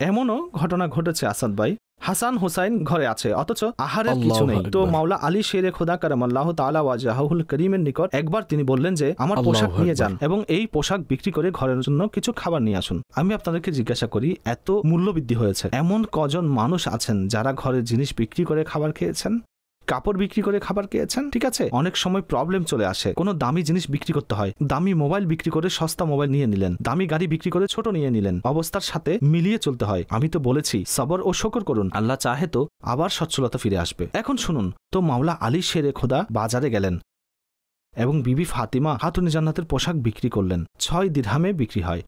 এমনও ঘটনা ঘটেছে আসাদ ভাই, হাসান হুসাইন ঘরে আছে অথচ আহারের কিছু নেই। তো মাওলা আলী শেরে খোদা কারামাল্লাহু তাআলা ওয়াজহাহুল করিমের নিকট একবার তিনি বললেন যে আমার পোশাক নিয়ে যান এবং এই পোশাক বিক্রি করে ঘরের জন্য কিছু খাবার নিয়ে আসুন। আমি আপনাদেরকে জিজ্ঞাসা করি, এত মূল্যবৃদ্ধি হয়েছে, এমন কজন মানুষ আছেন যারা ঘরের জিনিস বিক্রি করে খাবার খেয়েছেন, কাপড় বিক্রি করে খাবার খেয়েছেন? ঠিক আছে, অনেক সময় প্রবলেম চলে আসে, কোনো দামি জিনিস বিক্রি করতে হয়, দামি মোবাইল বিক্রি করে সস্তা মোবাইল নিয়ে নিলেন, দামি গাড়ি বিক্রি করে ছোট নিয়ে নিলেন। অবস্থার সাথে মিলিয়ে চলতে হয়। আমি তো বলেছি সবর ও শকর করুন, আল্লাহ চাহে তো আবার সচ্ছলতা ফিরে আসবে। এখন শুনুন, তো মাওলা আলী শেরে খোদা বাজারে গেলেন এবং বিবি ফাতিমা খাতুনে জান্নাতের পোশাক বিক্রি করলেন। 6 দিরহামে বিক্রি হয়।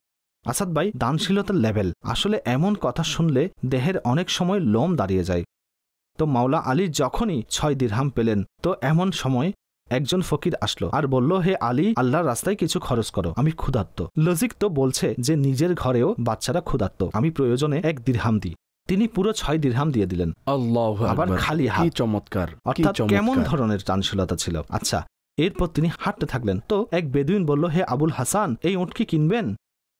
আসাদ ভাই, দানশীলতার লেভেল আসলে এমন কথা শুনলে দেহের অনেক সময় লোম দাঁড়িয়ে যায়। তো মাওলা আলী যখনই 6 দিরহাম পেলেন, তো এমন সময় একজন ফকির আসলো আর বলল, হে আলী, আল্লাহর রাস্তায় কিছু খরচ করো, আমি ক্ষুধার্ত। লজিক তো বলছে যে নিজের ঘরেও বাচ্চারা ক্ষুধার্ত, আমি প্রয়োজনে 1 দিরহাম দিই। তিনি পুরো 6 দিরহাম দিয়ে দিলেন, আল্লাহু আকবার, আবার খালি হাত। কি চমৎকার! অর্থাৎ কেমন ধরনের দানশীলতা ছিল। আচ্ছা, এরপর তিনি হাঁটতে থাকলেন। তো এক বেদুইন বলল, হে আবুল হাসান, এই উট কি কিনবেন?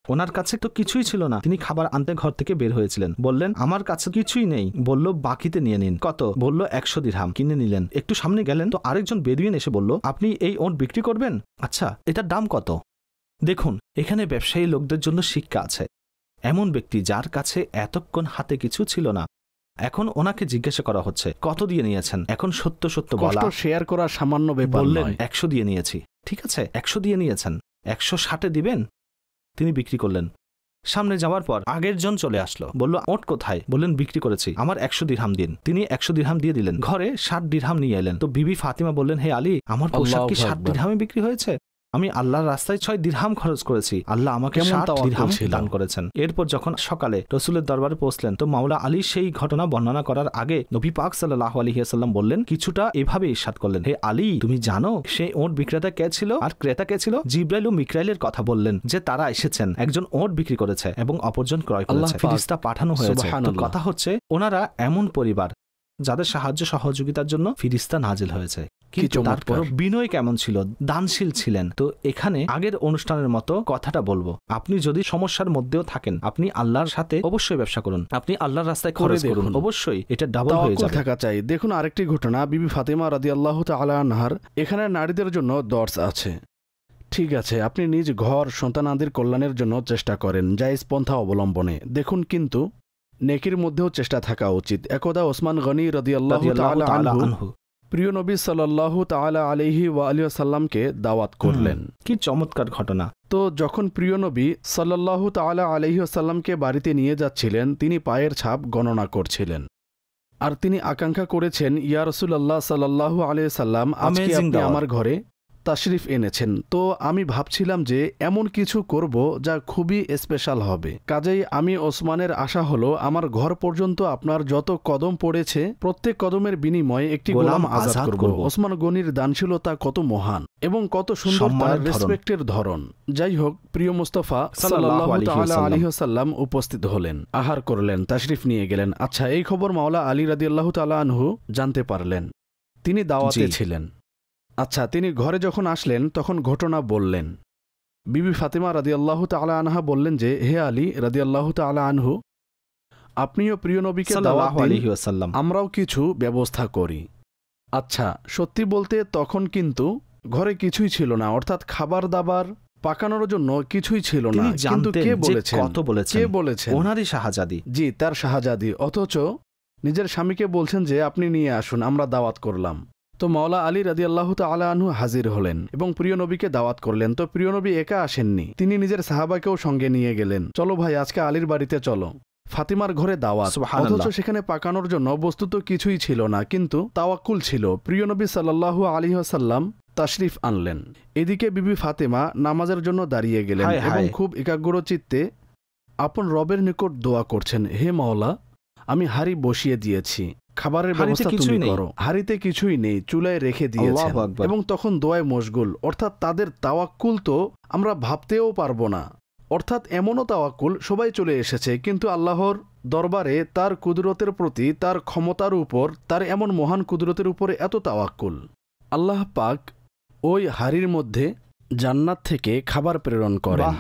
ওনার কাছে তো কিছুই ছিল না। তিনি খাবার আনতে ঘর থেকে বের হয়েছিলেন। বললেন, আমার কাছে কিছুই নেই। বলল, বাকিতে নিয়ে নিন। কত? বলল, 100 দিরহাম। কিনে নিলেন। একটু সামনে গেলেন তো আরেকজন বেদুইন এসে বলল, আপনি এই ওট বিক্রি করবেন? আচ্ছা, এটার দাম কত? দেখুন, এখানে ব্যবসায়ী লোকদের জন্য শিক্ষা আছে। এমন ব্যক্তি যার কাছে এতক্ষণ হাতে কিছু ছিল না, এখন ওনাকে জিজ্ঞাসা করা হচ্ছে কত দিয়ে নিয়েছেন। এখন সত্য সত্য বলা, শেয়ার করা সামান্য ব্যাপার। বললেন, 100 দিয়ে নিয়েছি। ঠিক আছে, 100 দিয়ে নিয়েছেন, 160 দিবেন? তিনি বিক্রি করলেন। সামনে যাওয়ার পর আগের জন চলে আসলো, বলল, ওট কোথায়? বললেন, বিক্রি করেছি, আমার 100 দিরহাম দিন। তিনি 100 দিরহাম দিয়ে দিলেন। ঘরে 60 দিরহাম নিয়ে এলেন। তো বিবি ফাতিমা বললেন, হে আলী, আমার পোশাক কি 60 দিরহামে বিক্রি হয়েছে? আমি আল্লাহর রাস্তায় 6 দিরহাম খরচ করেছি, আল্লাহ আমাকে 60 দিরহাম দান করেছেন। এরপর যখন সকালে রসুলের দরবারে পৌঁছলেন, তো মাওলা আলী সেই ঘটনা বর্ণনা করার আগে নবী পাক সাল্লাল্লাহু আলাইহি ওয়াসাল্লাম বললেন, কিছুটা এভাবে ইরশাদ করলেন, হে আলী, তুমি জানো সেই ওট বিক্রেতা কে ছিল আর ক্রেতা কে ছিল? জিবরাইল ও মিকাইলের কথা বললেন যে তারা এসেছেন, একজন ওট বিক্রি করেছে এবং অপরজন ক্রয় করেছে, ফেরেশতা পাঠানো হয়েছে। কথা হচ্ছে, ওনারা এমন পরিবার যাদের সাহায্য সহযোগিতার জন্য ফেরেশতা নাজিল হয়েছে। কিন্তু তারপর বিনয় কেমন ছিল, দানশীল ছিলেন। তো এখানে আগের অনুষ্ঠানের মতো কথাটা বলবো, আপনি যদি সমস্যার মধ্যেও থাকেন, আপনি আল্লাহর সাথে অবশ্যই ব্যবসা করুন, আপনি আল্লাহর রাস্তায় খরচ করুন, অবশ্যই এটা ডাবল হয়ে যাবে। থাকা চাই। দেখুন আরেকটি ঘটনা, বিবি ফাতিমা রাদিয়াল্লাহু তাআলা আনহার। এখানে নারীদের জন্য দর্স আছে। ঠিক আছে, আপনি নিজ ঘর সন্তানাদির কল্যাণের জন্য চেষ্টা করেন জায়েজ পন্থা অবলম্বনে। দেখুন, কিন্তু নেকির মধ্যেও চেষ্টা থাকা উচিত। একদা ওসমান গনি রাদিয়াল্লাহু তাআলা আনহু প্রিয় নবী সাল্লাল্লাহু তাআলা আলাইহি ওয়া আলিহি ওয়াসাল্লামকে দাওয়াত করলেন। কি চমৎকার ঘটনা! তো যখন প্রিয় নবী সাল্লাল্লাহু তাআলা আলাইহি ওয়াসাল্লামকে বাড়িতে নিয়ে যাচ্ছিলেন, তিনি পায়ের ছাপ গণনা করছিলেন। আর তিনি আকাঙ্ক্ষা করেছেন, ইয়া রাসূলুল্লাহ সাল্লাল্লাহু আলাইহি ওয়াসাল্লাম, আজকে আপনি আমার ঘরে তাশরিফ এনেছেন, তো আমি ভাবছিলাম যে এমন কিছু করব যা খুবই স্পেশাল হবে। কাজেই আমি ওসমানের আশা হলো আমার ঘর পর্যন্ত আপনার যত কদম পড়েছে প্রত্যেক কদমের বিনিময়ে একটি গোলাম আজাদ করব। ওসমান গনির দানশীলতা কত মহান এবং কত সুন্দর তার রেসপেক্টের ধরন। যাই হোক, প্রিয় মুস্তাফা সাল্লাল্লাহু তাআলা আলাইহি ওয়াসাল্লাম উপস্থিত হলেন, আহার করলেন, তাশরিফ নিয়ে গেলেন। আচ্ছা, এই খবর মাওলা আলী রাদিয়াল্লাহু তাআলা আনহু জানতে পারলেন। তিনি দাওয়াতে ছিলেন। আচ্ছা, তিনি ঘরে যখন আসলেন তখন ঘটনা বললেন। বিবি ফাতিমা রাদিয়াল্লাহু তাআলা আনহা বললেন যে, হে আলী রাদিয়াল্লাহু তাআলা আনহু, আপনিও প্রিয় নবীকে দাওয়াত দিন, আমরাও কিছু ব্যবস্থা করি। আচ্ছা, সত্যি বলতে তখন কিন্তু ঘরে কিছুই ছিল না, অর্থাৎ খাবার দাবার পাকানোর জন্য কিছুই ছিল না। কিন্তু কে বলেছেন? কে বলেছেন? ওনারই শাহজাদি। জি, তার শাহজাদি। অথচ নিজের স্বামীকে বলছেন যে আপনি নিয়ে আসুন, আমরা দাওয়াত করলাম। তো মাওলা আলী রাদিয়াল্লাহু তাআলা আনহু হাজির হলেন এবং প্রিয় নবীকে দাওয়াত করলেন। তো প্রিয় নবী একা আসেননি, তিনি নিজের সাহাবাকেও সঙ্গে নিয়ে গেলেন। চলো ভাই, আজকে আলীর বাড়িতে চলো। ফাতিমার ঘরে দাওয়াত, অথচ সেখানে পাকানোর জন্য বস্তুত কিছুই ছিল না, কিন্তু তাওয়াক্কুল ছিল। প্রিয় নবী সাল্লাল্লাহু আলাইহি ওয়াসাল্লাম তাশরিফ আনলেন। এদিকে বিবি ফাতিমা নামাজের জন্য দাঁড়িয়ে গেলেন এবং খুব একাগ্র চিত্তে আপন রবের নিকট দোয়া করছেন, হে মাওলা, আমি হাড়ি বসিয়ে দিয়েছি, খাবারের ব্যবস্থা তুমি করো। হাড়িতে কিছুই নেই, চুলায় রেখে দিয়েছেন এবং তখন দোয়ায় মশগুল। অর্থাৎ তাদের তাওয়াক্কুল তো আমরা ভাবতেও পারবো না। অর্থাৎ এমনও তাওয়াক্কুল, সবাই চলে এসেছে, কিন্তু আল্লাহর দরবারে তার কুদরতের প্রতি, তার ক্ষমতার উপর, তার এমন মহান কুদরতের উপরে এত তাওয়াক্কুল। আল্লাহ পাক ওই হাড়ির মধ্যে জান্নাত থেকে খাবার প্রেরণ করেন।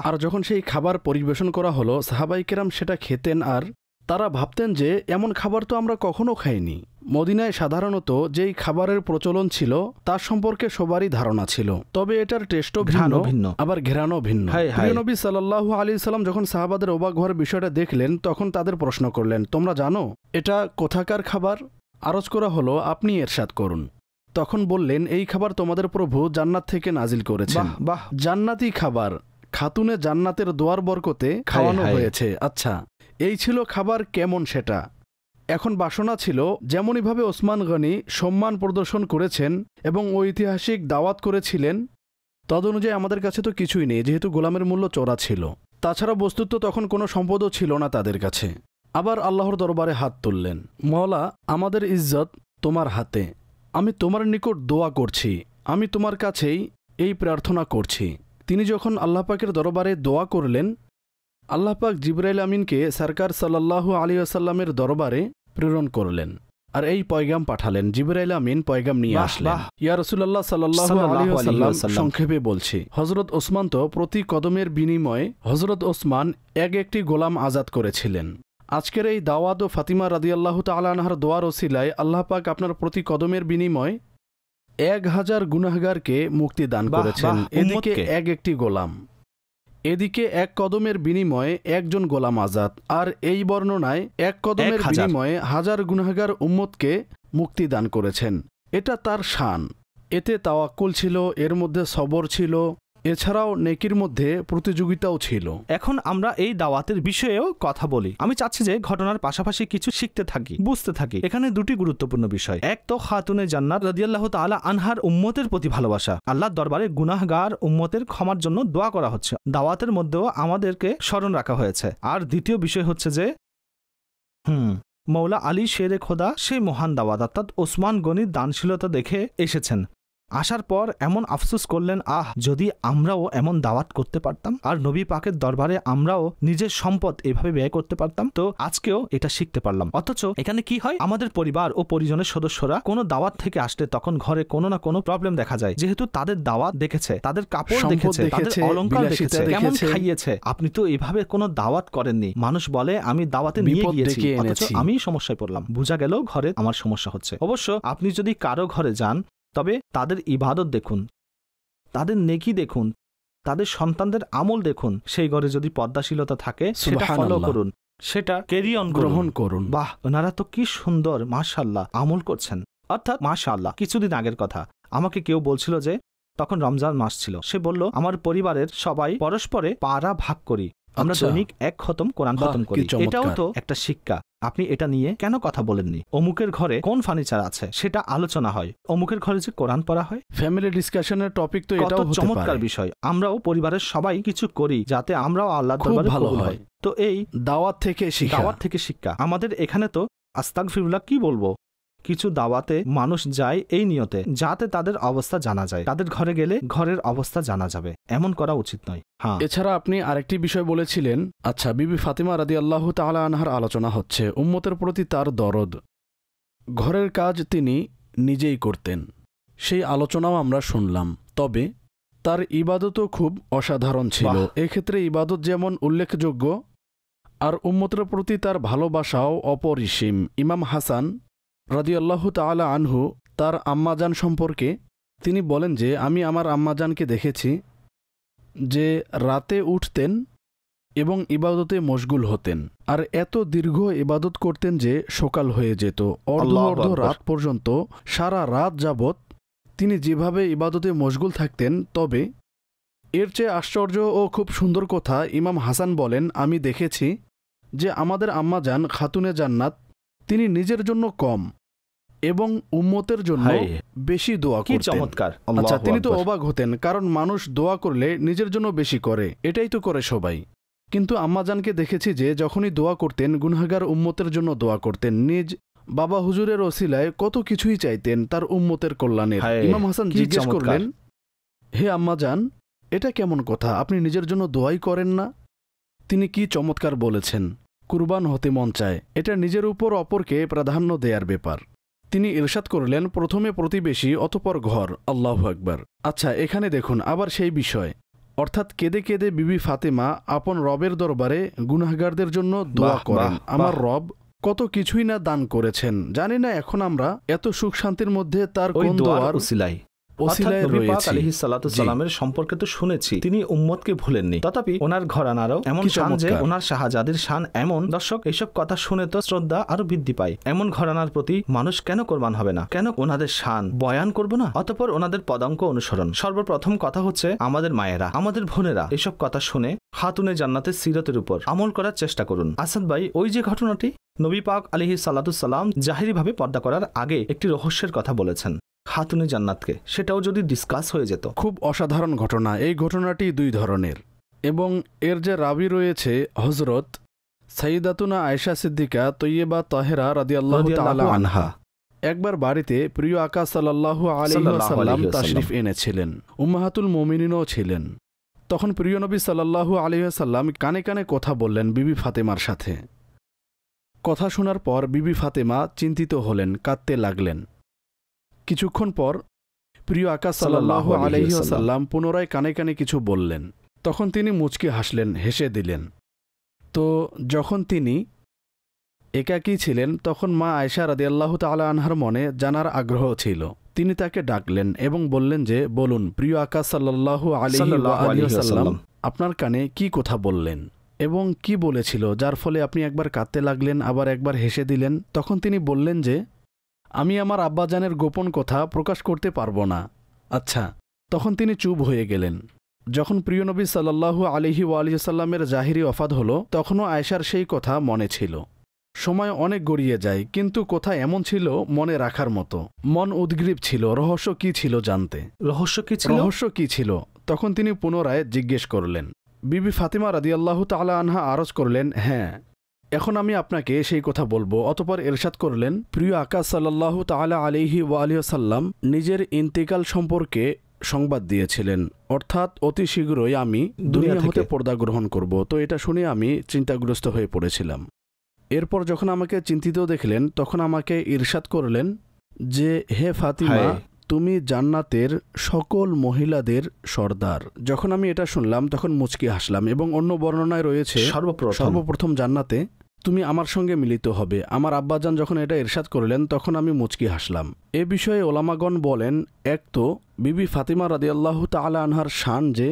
আর যখন সেই খাবার পরিবেশন করা হলো, সাহাবায়ে কেরাম সেটা খেতেন আর তারা ভাবতেন যে এমন খাবার তো আমরা কখনো খাইনি। মদিনায় সাধারণত যেই খাবারের প্রচলন ছিল তার সম্পর্কে সবারই ধারণা ছিল, তবে এটার টেস্টও ভিন্ন, আবার ঘেরানো ভিন্ন। প্রিয় নবী সাল্লাল্লাহু আলাইহি সাল্লাম যখন সাহাবাদের অবাক হওয়ার বিষয়টা দেখলেন, তখন তাদের প্রশ্ন করলেন, তোমরা জানো এটা কোথাকার খাবার? আরজ করা হলো, আপনি ইরশাদ করুন। তখন বললেন, এই খাবার তোমাদের প্রভু জান্নাত থেকে নাজিল করেছেন। জান্নাতি খাবার, খাতুনে জান্নাতের দোয়ার বরকতে খাওয়ানো হয়েছে। আচ্ছা, এই ছিল খাবার। কেমন সেটা? এখন বাসনা ছিল, যেমনইভাবে ওসমান গনি সম্মান প্রদর্শন করেছেন এবং ঐতিহাসিক দাওয়াত করেছিলেন, তদনুযায়ী আমাদের কাছে তো কিছুই নেই, যেহেতু গোলামের মূল্য চড়া ছিল। তাছাড়া বস্তুত তখন কোনো সম্পদও ছিল না তাদের কাছে। আবার আল্লাহর দরবারে হাত তুললেন, মওলা, আমাদের ইজ্জত তোমার হাতে, আমি তোমার নিকট দোয়া করছি, আমি তোমার কাছেই এই প্রার্থনা করছি। তিনি যখন আল্লাহ পাকের দরবারে দোয়া করলেন, আল্লাহ পাক জিবরাইল আমিনকে সরকার সাল্লাল্লাহু আলাইহি ওয়াসাল্লামের দরবারে প্রেরণ করলেন আর এই পয়গাম পাঠালেন। জিবরাইল আমিন পয়গাম নিয়ে আসলেন। ইয়া রাসূলুল্লাহ সাল্লাল্লাহু আলাইহি ওয়াসাল্লাম, সংক্ষেপে বলছি, হযরত ওসমান তো প্রতি কদমের বিনিময়ে হযরত ওসমান একটি গোলাম আজাদ করেছিলেন। আজকের এই দাওয়াত ও ফাতিমা রাদিয়াল্লাহু তাআলা আনহার দোয়ার ওসিলায় আল্লাহ পাক আপনার প্রতি কদমের বিনিময়ে 1000 গুনাহগারকে মুক্তি দান করেছেন। এদিকে একটি গোলাম, এদিকে এক কদমের বিনিময়ে একজন গোলাম আজাদ, আর এই বর্ণনায় এক কদমের বিনিময়ে 1000 গুনাহগার উম্মতকে মুক্তি দান করেছেন। এটা তার শান। এতে তাওয়াক্কুল ছিল, এর মধ্যে সবর ছিল, এছাড়াও নেকির মধ্যে প্রতিযোগিতাও ছিল। এখন আমরা এই দাওয়াতের বিষয়েও কথা বলি। আমি চাচ্ছি যে ঘটনার পাশাপাশি কিছু শিখতে থাকি, বুঝতে থাকি। এখানে দুটি গুরুত্বপূর্ণ বিষয়। এক তো খাতুনে জান্নাত রাদিয়াল্লাহু তাআলা আনহার উম্মতের প্রতি ভালোবাসা, আল্লাহর দরবারে গুনাহগার উম্মতের ক্ষমার জন্য দোয়া করা হচ্ছে, দাওয়াতের মধ্যেও আমাদেরকে স্মরণ রাখা হয়েছে। আর দ্বিতীয় বিষয় হচ্ছে যে মওলা আলী শেরে খোদা সেই মহান দাওয়াত, অর্থাৎ ওসমান গনির দানশীলতা দেখে এসেছেন। আসার পর এমন আফসোস করলেন, যদি আমরাও এমন দাওয়াত করতে পারতাম আর নবী পাকের দরবারে আমরাও নিজের সম্পদ এভাবে ব্যয় করতে পারতাম, তো আজকেও এটা শিখতে পারলাম। অথচ এখানে কি হয়, আমাদের পরিবার ও পরিজনের সদস্যরা কোনো দাওয়াত থেকে আসলে তখন ঘরে কোনো না কোনো প্রবলেম দেখা যায়, যেহেতু তাদের দাওয়াত দেখেছে, তাদের কাপড় দেখেছে, তাদের অলংকার দেখেছে, কেমন খাইয়েছে। আপনি তো এভাবে কোনো দাওয়াত করেননি। মানুষ বলে আমি দাওয়াতে নিয়ে গিয়েছি, অথচ আমি সমস্যায় পড়লাম। বোঝা গেল ঘরে আমার সমস্যা হচ্ছে। অবশ্য আপনি যদি কারো ঘরে যান, তবে তাদের ইবাদত দেখুন, তাদের নেকি দেখুন, তাদের সন্তানদের আমল দেখুন। সেই ঘরে যদি পর্দাশীলতা থাকে সেটা ফলো করুন, সেটা ক্যারি অন গ্রহণ করুন। বাহ, ওনারা তো কি সুন্দর মাশাআল্লাহ আমল করছেন। অর্থাৎ মাশাআল্লাহ। কিছুদিন আগের কথা, আমাকে কেউ বলছিল যে তখন রমজান মাস ছিল, সে বলল আমার পরিবারের সবাই পরস্পরে পাড়া ভাগ করি, আমরা আচ্ছা। দৈনিক 1 খতম কোরআন বাহ, খতম কি করি। চমৎকার। এটাও তো একটা শিক্ষা। আপনি এটা নিয়ে কেন কথা বলেননি? অমুকের ঘরে কোন ফার্নিচার আছে সেটা আলোচনা হয়, অমুকের ঘরে যে কোরআন পড়া হয়। ফ্যামিলি ডিসকাশনের টপিক তো কত এটাও হতে চমৎকার পারে। বিষয়। আমরাও পরিবারের সবাই কিছু করি যাতে আমরাও আল্লাহর খুব দরবারে ভালো কবুল হয়। হই। তো এই দাওয়াত থেকে শিক্ষা। দাওয়াত থেকে শিক্ষা। আমাদের এখানে তো আস্তাগফিরুল্লাহ কি বলবো, কিছু দাওয়াতে মানুষ যায় এই নিয়তে যাতে তাদের অবস্থা জানা যায়, তাদের ঘরে গেলে ঘরের অবস্থা জানা যাবে। এমন করা উচিত নয়। হ্যাঁ, এছাড়া আপনি আরেকটি বিষয় বলেছিলেন। আচ্ছা, বিবি ফাতিমা রাদিয়াল্লাহু তাআলা আনহার আলোচনা হচ্ছে উম্মতের প্রতি তার দরদ। ঘরের কাজ তিনি নিজেই করতেন, সেই আলোচনাও আমরা শুনলাম। তবে তার ইবাদতও খুব অসাধারণ ছিল। বাহ। এক্ষেত্রে ইবাদত যেমন উল্লেখযোগ্য, আর উম্মতের প্রতি তার ভালোবাসাও অপরিসীম। ইমাম হাসান রাদিয়াল্লাহু তাআলা আনহু তার আম্মাজান সম্পর্কে তিনি বলেন যে, আমি আমার আম্মাজানকে দেখেছি যে রাতে উঠতেন এবং ইবাদতে মশগুল হতেন, আর এত দীর্ঘ ইবাদত করতেন যে সকাল হয়ে যেত। অর্ধ আল্লাহু অর্ধ আকবার। রাত পর্যন্ত, সারা রাত যাবৎ তিনি যেভাবে ইবাদতে মশগুল থাকতেন। তবে এর চেয়ে আশ্চর্য ও খুব সুন্দর কথা, ইমাম হাসান বলেন, আমি দেখেছি যে আমাদের আম্মাজান খাতুনে জান্নাত তিনি নিজের জন্য কম এবং উম্মতের জন্য হায়, বেশি দোয়া কি করতেন। চমৎকার। আচ্ছা, আল্লাহু তিনি তো আকবার। অবাক হতেন, কারণ মানুষ দোয়া করলে নিজের জন্য বেশি করে, এটাই তো করে সবাই। কিন্তু আম্মাজানকে দেখেছি যে যখনই দোয়া করতেন গুনাহগার উম্মতের জন্য দোয়া করতেন, নিজ বাবা হুজুরের ওসিলায় কত কিছুই চাইতেন তার উম্মতের কল্যাণের। হায়, ইমাম হাসান কি জিজ্ঞেস চমৎকার। করলেন, হে আম্মাজান, এটা কেমন কথা, আপনি নিজের জন্য দোয়াই করেন না? তিনি কি চমৎকার বলেছেন, কুরবান হতে মন চায়, এটা নিজের উপর অপরকে প্রাধান্য দেয়ার ব্যাপার। তিনি ইরশাদ করলেন, প্রথমে প্রতিবেশী, অতঃপর ঘর। আল্লাহু আকবার। আচ্ছা, এখানে দেখুন আবার সেই বিষয়, অর্থাৎ কেঁদে কেঁদে বিবি ফাতেমা আপন রবের দরবারে গুনাহগারদের জন্য দোয়া বাহ, করেন। বাহ, আমার বাহ। রব কত কিছুই না দান করেছেন, জানি না এখন আমরা এত সুখ শান্তির মধ্যে তার ওই কোন দোয়ার দোয়ার উসিলায় ওসিলায় নবী পাক রয়েছি। আলাইহিস সালাতু সালামের সম্পর্কে তো শুনেছি তিনি উম্মতকে ভুলেননি। তথাপি ওনার ঘরানারও এমন কি শান যে চমৎকার। ওনার শাহজাদির শান এমন। দর্শক, এইসব কথা শুনে তো শ্রদ্ধা আরো বৃদ্ধি পায়। এমন ঘরানার প্রতি মানুষ কেন কোরবান হবে না? কেন ওনাদের শান বয়ান করব না? অতঃপর ওনাদের পদাঙ্ক অনুসরণ। সর্বপ্রথম কথা হচ্ছে আমাদের মায়েরা, আমাদের বোনেরা এসব কথা শুনে খাতুনে জান্নাতের সিরতের উপর আমল করার চেষ্টা করুন। আসাদ ভাই, ওই যে ঘটনাটি, নবী পাক আলাইহিস সালাতু সালাম জাহিরিভাবে পর্দা করার আগে একটি রহস্যের কথা বলেছেন খাতুনে জান্নাতকে, সেটাও যদি ডিসকাস হয়ে যেত। খুব অসাধারণ ঘটনা। এই ঘটনাটি দুই ধরনের এবং এর যে রাবি রয়েছে হযরত সাইয়্যিদাতুনা আয়েশা সিদ্দিকা তৈয়্যিবা তাহেরা রাদিয়াল্লাহু তাআলা আনহা। একবার বাড়িতে প্রিয় আকা সাল্লাল্লাহু আলাইহি ওয়াসাল্লাম তাশরিফ এনেছিলেন, উম্মাহাতুল মুমিনিনও ছিলেন। তখন প্রিয় নবী সাল্লাল্লাহু আলাইহি ওয়াসাল্লাম কানে কানে কথা বললেন বিবি ফাতেমার সাথে। কথা শোনার পর বিবি ফাতেমা চিন্তিত হলেন, কাঁদতে লাগলেন। কিছুক্ষণ পর প্রিয় আকা সাল্লাল্লাহু আলাইহি ওয়াসাল্লাম পুনরায় কানে কানে কিছু বললেন। তখন তিনি মুচকি হাসলেন, হেসে দিলেন। তো যখন তিনি একাকী ছিলেন তখন মা আয়েশা রাদিয়াল্লাহু তাআলা আনহার মনে জানার আগ্রহ ছিল। তিনি তাকে ডাকলেন এবং বললেন যে, বলুন প্রিয় আকা সাল্লাল্লাহু আলাইহি ওয়াসাল্লাম আপনার কানে কি কথা বললেন এবং কি বলেছিল যার ফলে আপনি একবার কাঁদতে লাগলেন আবার একবার হেসে দিলেন? তখন তিনি বললেন যে, আমি আমার আব্বাজানের গোপন কথা প্রকাশ করতে পারবো না। আচ্ছা, তখন তিনি চুপ হয়ে গেলেন। যখন প্রিয় নবী সাল্লাল্লাহু আলাইহি ওয়াসাল্লামের জাহিরি ওয়াফাত হলো তখনও আয়েশার সেই কথা মনে ছিল। সময় অনেক গড়িয়ে যায়, কিন্তু কথা এমন ছিল মনে রাখার মতো। মন উদ্গ্রীব ছিল, রহস্য কি ছিল জানতে। রহস্য কি ছিল? রহস্য কি ছিল? তখন তিনি পুনরায় জিজ্ঞেস করলেন। বিবি ফাতিমা রাদিয়াল্লাহু তাআলা আনহা আরজ করলেন, হ্যাঁ, এখন আমি আপনাকে সেই কথা বলবো। অতঃপর ইরশাদ করলেন, প্রিয় আকা সাল্লাল্লাহু তাআলা আলাইহি ওয়াসাল্লাম নিজের ইন্তেকাল সম্পর্কে সংবাদ দিয়েছিলেন, অর্থাৎ অতি শীঘ্রই আমি দুনিয়া হতে পর্দা গ্রহণ করব। তো এটা শুনে আমি চিন্তাগ্রস্ত হয়ে পড়েছিলাম। এরপর যখন আমাকে চিন্তিত দেখলেন তখন আমাকে ইরশাদ করলেন যে, হে ফাতিমা, তুমি জান্নাতের সকল মহিলাদের সর্দার। যখন আমি এটা শুনলাম তখন মুচকি হাসলাম এবং অন্য বর্ণনায় রয়েছে সর্বপ্রথম জান্নাতে তুমি আমার সঙ্গে মিলিত হবে। আমার আব্বাজান যখন এটা ইরশাদ করলেন তখন আমি মুচকি হাসলাম। এ বিষয়ে ওলামাগণ বলেন, এক তো বিবি ফাতিমা রাদিয়াল্লাহু তাআলা আনহার শান যে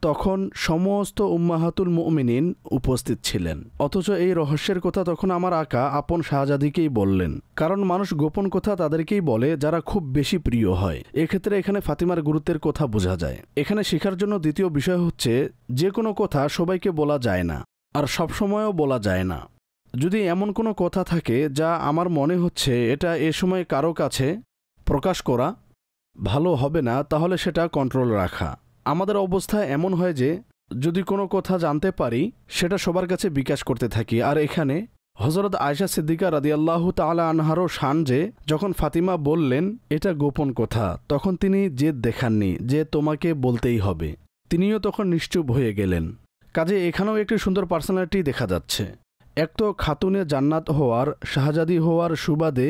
তখন সমস্ত উম্মাহাতুল মুমিনিন উপস্থিত ছিলেন, অথচ এই রহস্যের কথা তখন আমার আকা আপন শাহজাদিকেই বললেন। কারণ মানুষ গোপন কথা তাদেরকেই বলে যারা খুব বেশি প্রিয় হয়। এক্ষেত্রে এখানে ফাতিমার গুরুত্বের কথা বোঝা যায়। এখানে শেখার জন্য দ্বিতীয় বিষয় হচ্ছে, যে কোনো কথা সবাইকে বলা যায় না। আর সবসময়ও বলা যায় না। যদি এমন কোনো কথা থাকে যা আমার মনে হচ্ছে এটা এ সময় কারো কাছে প্রকাশ করা ভালো হবে না, তাহলে সেটা কন্ট্রোল রাখা। আমাদের অবস্থা এমন হয় যে যদি কোনো কথা জানতে পারি সেটা সবার কাছে বিকাশ করতে থাকি। আর এখানে হযরত আয়েশা সিদ্দিকা রাদিয়াল্লাহু তাআলা আনহারও শান যে যখন ফাতিমা বললেন এটা গোপন কথা, তখন তিনি জেদ দেখাননি যে তোমাকে বলতেই হবে। তিনিও তখন নিশ্চুপ হয়ে গেলেন। কাজে এখানেও একটি সুন্দর পার্সোনালিটি দেখা যাচ্ছে। এক তো খাতুনে জান্নাত হওয়ার, শাহজাদি হওয়ার সুবাদে,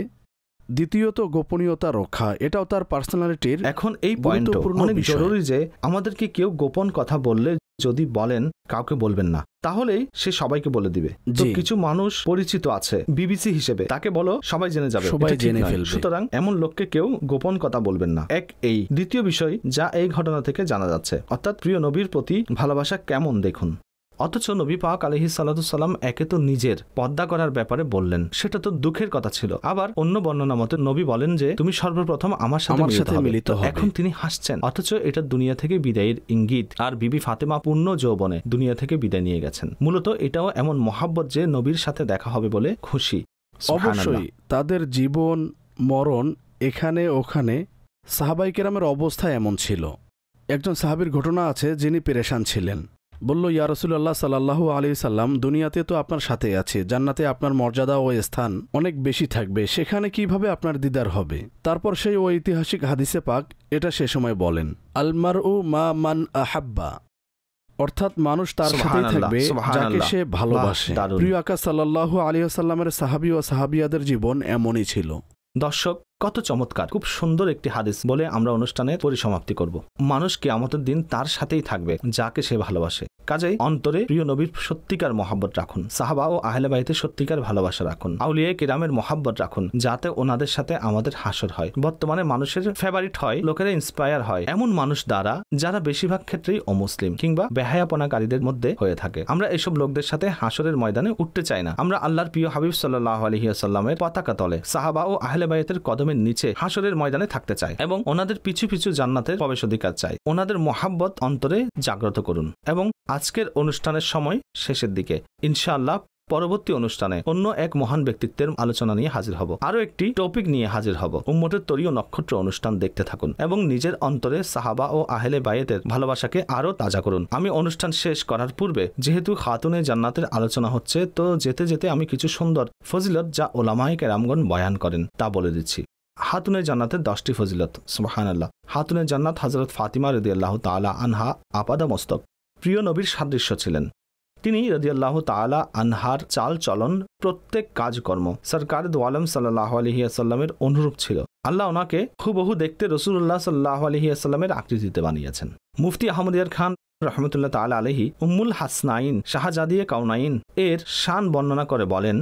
দ্বিতীয়ত গোপনীয়তা রক্ষা, এটাও তার পার্সোনালিটির এখন এই পয়েন্টটা অনেক জরুরি যে আমাদেরকে কেউ গোপন কথা বললে যদি বলেন কাউকে বলবেন না, তাহলে সে সবাইকে বলে দিবে। তো কিছু মানুষ পরিচিত আছে বিবিসি হিসেবে, তাকে বলো সবাই জেনে যাবে, সবাই জেনে ফেলবে। সুতরাং এমন লোককে কেউ গোপন কথা বলবেন না। এই দ্বিতীয় বিষয় যা এই ঘটনা থেকে জানা যাচ্ছে, অর্থাৎ প্রিয় নবীর প্রতি ভালোবাসা কেমন দেখুন। অথচ নবী পাক আলাইহিস সালাতু সালাম একে তো নিজের পর্দা করার ব্যাপারে বললেন, সেটা তো দুঃখের কথা ছিল। আবার অন্য বর্ণনা মতে নবী বলেন যে তুমি সর্বপ্রথম আমার সাথে মিলিত হবে। এখন তিনি হাসছেন, অথচ এটা দুনিয়া থেকে বিদায়ের ইঙ্গিত। আর বিবি ফাতেমা পূর্ণ যৌবনে দুনিয়া থেকে বিদায় নিয়ে গেছেন। মূলত এটাও এমন মহাব্বত যে নবীর সাথে দেখা হবে বলে খুশি। অবশ্যই তাদের জীবন মরণ এখানে ওখানে। সাহাবায়ে কেরামের অবস্থা এমন ছিল। একজন সাহাবীর ঘটনা আছে যিনি পেরেশান ছিলেন। বলল, ইয়া রাসূলুল্লাহ সাল্লাল্লাহু আলাইহি সাল্লাম, দুনিয়াতে তো আপনার সাথে আছে, জান্নাতে আপনার মর্যাদা ও স্থান অনেক বেশি থাকবে, সেখানে কিভাবে আপনার দিদার হবে? তারপর সেই ঐতিহাসিক হাদিসে পাক এটা সে সময় বলেন, আলমারউ মা মান আহাব্বা, অর্থাৎ মানুষ তার সাথেই থাকবে যাকে সে ভালোবাসে। প্রিয় আকা সাল্লাল্লাহু আলাইহি ওয়াসাল্লামের সাহাবী ও সাহাবিয়াদের জীবন এমনই ছিল। দর্শক, কত চমৎকার, খুব সুন্দর একটি হাদিস বলে আমরা অনুষ্ঠানের পরিসমাপ্তি করব। মানুষ কিয়ামতের দিন তার সাথেই থাকবে যাকে সে ভালোবাসে। কাজেই অন্তরে প্রিয় নবীর সত্যিকার মহাব্বত রাখুন, সাহাবা ও আহলে বাইতের সত্যিকার ভালোবাসা রাখুন, আউলিয়া কিরামের মহাব্বত রাখুন, যাতে ওনাদের সাথে আমাদের হাসর হয়। বর্তমানে মানুষের ফেভারিট হয়, লোকেরা ইন্সপায়ার হয় এমন মানুষ দ্বারা যারা বেশিরভাগ ক্ষেত্রেই অমুসলিম কিংবা বেহায়াপনাকারীদের মধ্যে হয়ে থাকে। আমরা এসব লোকদের সাথে হাসরের ময়দানে উঠতে চাই না। আমরা আল্লাহর প্রিয় হাবিব সাল্লাল্লাহু আলাইহি ওয়াসাল্লামের পতাকা তলে, সাহাবা ও আহলে বাইতের কদমের নিচে হাসরের ময়দানে থাকতে চাই এবং ওনাদের পিছু পিছু জান্নাতের প্রবেশাধিকার চাই। ওনাদের মহাব্বত অন্তরে জাগ্রত করুন। এবং আজকের অনুষ্ঠানের সময় শেষের দিকে, ইনশাআল্লাহ পরবর্তী অনুষ্ঠানে অন্য এক মহান ব্যক্তিত্বের আলোচনা নিয়ে হাজির হব, আরো একটি টপিক নিয়ে হাজির হব। উম্মতের তরী ও নক্ষত্র অনুষ্ঠান দেখতে থাকুন এবং নিজের অন্তরে সাহাবা ও আহলে বাইতের ভালোবাসাকে আরো তাজা করুন। আমি অনুষ্ঠান শেষ করার পূর্বে, যেহেতু খাতুনে জান্নাতের আলোচনা হচ্ছে, তো যেতে যেতে আমি কিছু সুন্দর ফজিলত যা ওলামায়ে কেরামগণ বয়ান করেন তা বলে দিচ্ছি। হাতুনে জান্নাতের 10টি ফজিলত। সুবহানাল্লাহ। হাতুনে জান্নাত হযরত ফাতিমা রাদিয়াল্লাহু তাআলা আনহা আপাদা মস্তক প্রিয় নবীর সাদৃশ্য ছিলেন। তিনি রাদিয়াল্লাহু তাআলা আনহার চাল চলন, প্রত্যেক কাজকর্ম সরকার দু আলম সাল্লাল্লাহু আলাইহি ওয়াসাল্লামের অনুরূপ ছিল। আল্লাহ ওনাকে হুবহু দেখতে রাসূলুল্লাহ সাল্লাল্লাহু আলাইহি ওয়াসাল্লামের আকৃতিতে বানিয়েছেন। মুফতি আহমদিয়ার খান রাহমাতুল্লাহ তাআলা আলাইহি উম্মুল হাসনাইন শাহজাদিয়ে কাউনাইন এর শান বর্ণনা করে বলেন,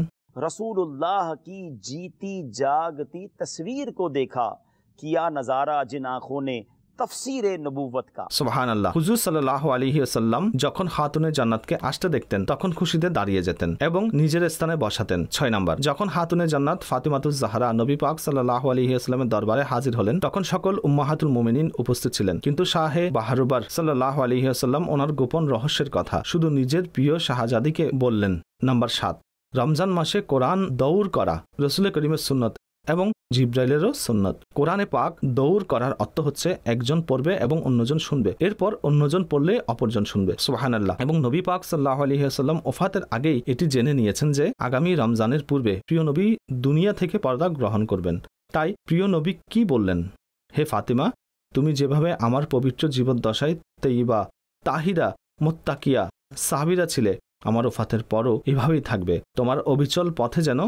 रसूलुल्लाह की जीती जागती तस्वीर को देखा, किया नजारा जिन आंखों ने तफसीरे नबुव्वत का। সুবহানাল্লাহ। হুজুর সাল্লাল্লাহু আলাইহি ওয়াসাল্লাম যখন খাতুনে জান্নাতকে আসতে দেখতেন তখন খুশিতে দাঁড়িয়ে যেতেন এবং নিজের স্থানে বসাতেন। 6 নাম্বার, যখন খাতুনে জান্নাত ফাতিমাতুজ জাহরা নবী পাক সাল্লাল্লাহু আলাইহি ওয়াসাল্লামের দরবারে হাজির হলেন তখন সকল উম্মাহাতুল মুমিনিন উপস্থিত ছিলেন, কিন্তু শাহে বাহরুবার সাল্লাল্লাহু আলাইহি ওয়াসাল্লাম ওনার গোপন রহস্যের কথা শুধু নিজের প্রিয় শাহজাদিকে বললেন। নাম্বার 7, রমজান মাসে কোরআন দৌড় করা রাসূল করিমের সুন্নত এবং জিব্রাইলেরও সুন্নত। কোরআনে পাক দৌড় করার অর্থ হচ্ছে একজন পড়বে এবং অন্যজন শুনবে, এরপর অন্যজন পড়লে অপরজন শুনবে। সুবহানাল্লাহ। এবং নবী পাক সাল্লাল্লাহু আলাইহি ওয়াসাল্লাম ওফাতের আগেই এটি জেনে নিয়েছেন যে আগামী রমজানের পূর্বে প্রিয় নবী দুনিয়া থেকে পর্দা গ্রহণ করবেন। তাই প্রিয় নবী কি বললেন? হে ফাতিমা, তুমি যেভাবে আমার পবিত্র জীবদ্দশায় তাইয়্যিবা, তাহিরা, মুত্তাকিয়া, সাহাবীরা ছিলে, আমার ওফাতের পরও এভাবেই থাকবে। তোমার অবিচল পথে যেন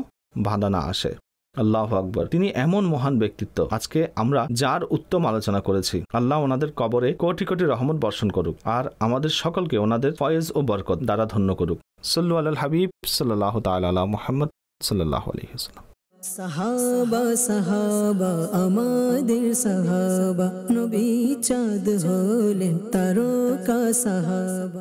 বাধা না আসে। আল্লাহু আকবার। তিনি এমন মহান ব্যক্তিত্ব, আজকে আমরা যার উত্তম আলোচনা করেছি। আল্লাহ ওনাদের কবরে কোটি কোটি রহমত বর্ষণ করুক আর আমাদের সকলকে ওনাদের ফয়েজ ও বরকত দ্বারা ধন্য করুক। সাল্লু আলাল হাবিব সাল্লাল্লাহু তাআলা আলা মুহাম্মদ সাল্লাল্লাহু আলাইহি ওয়াসাল্লাম। সাহাবা সাহাবা আমাদের সাহাবা, নবী চাঁদ হলেন তারকা সাহাবা।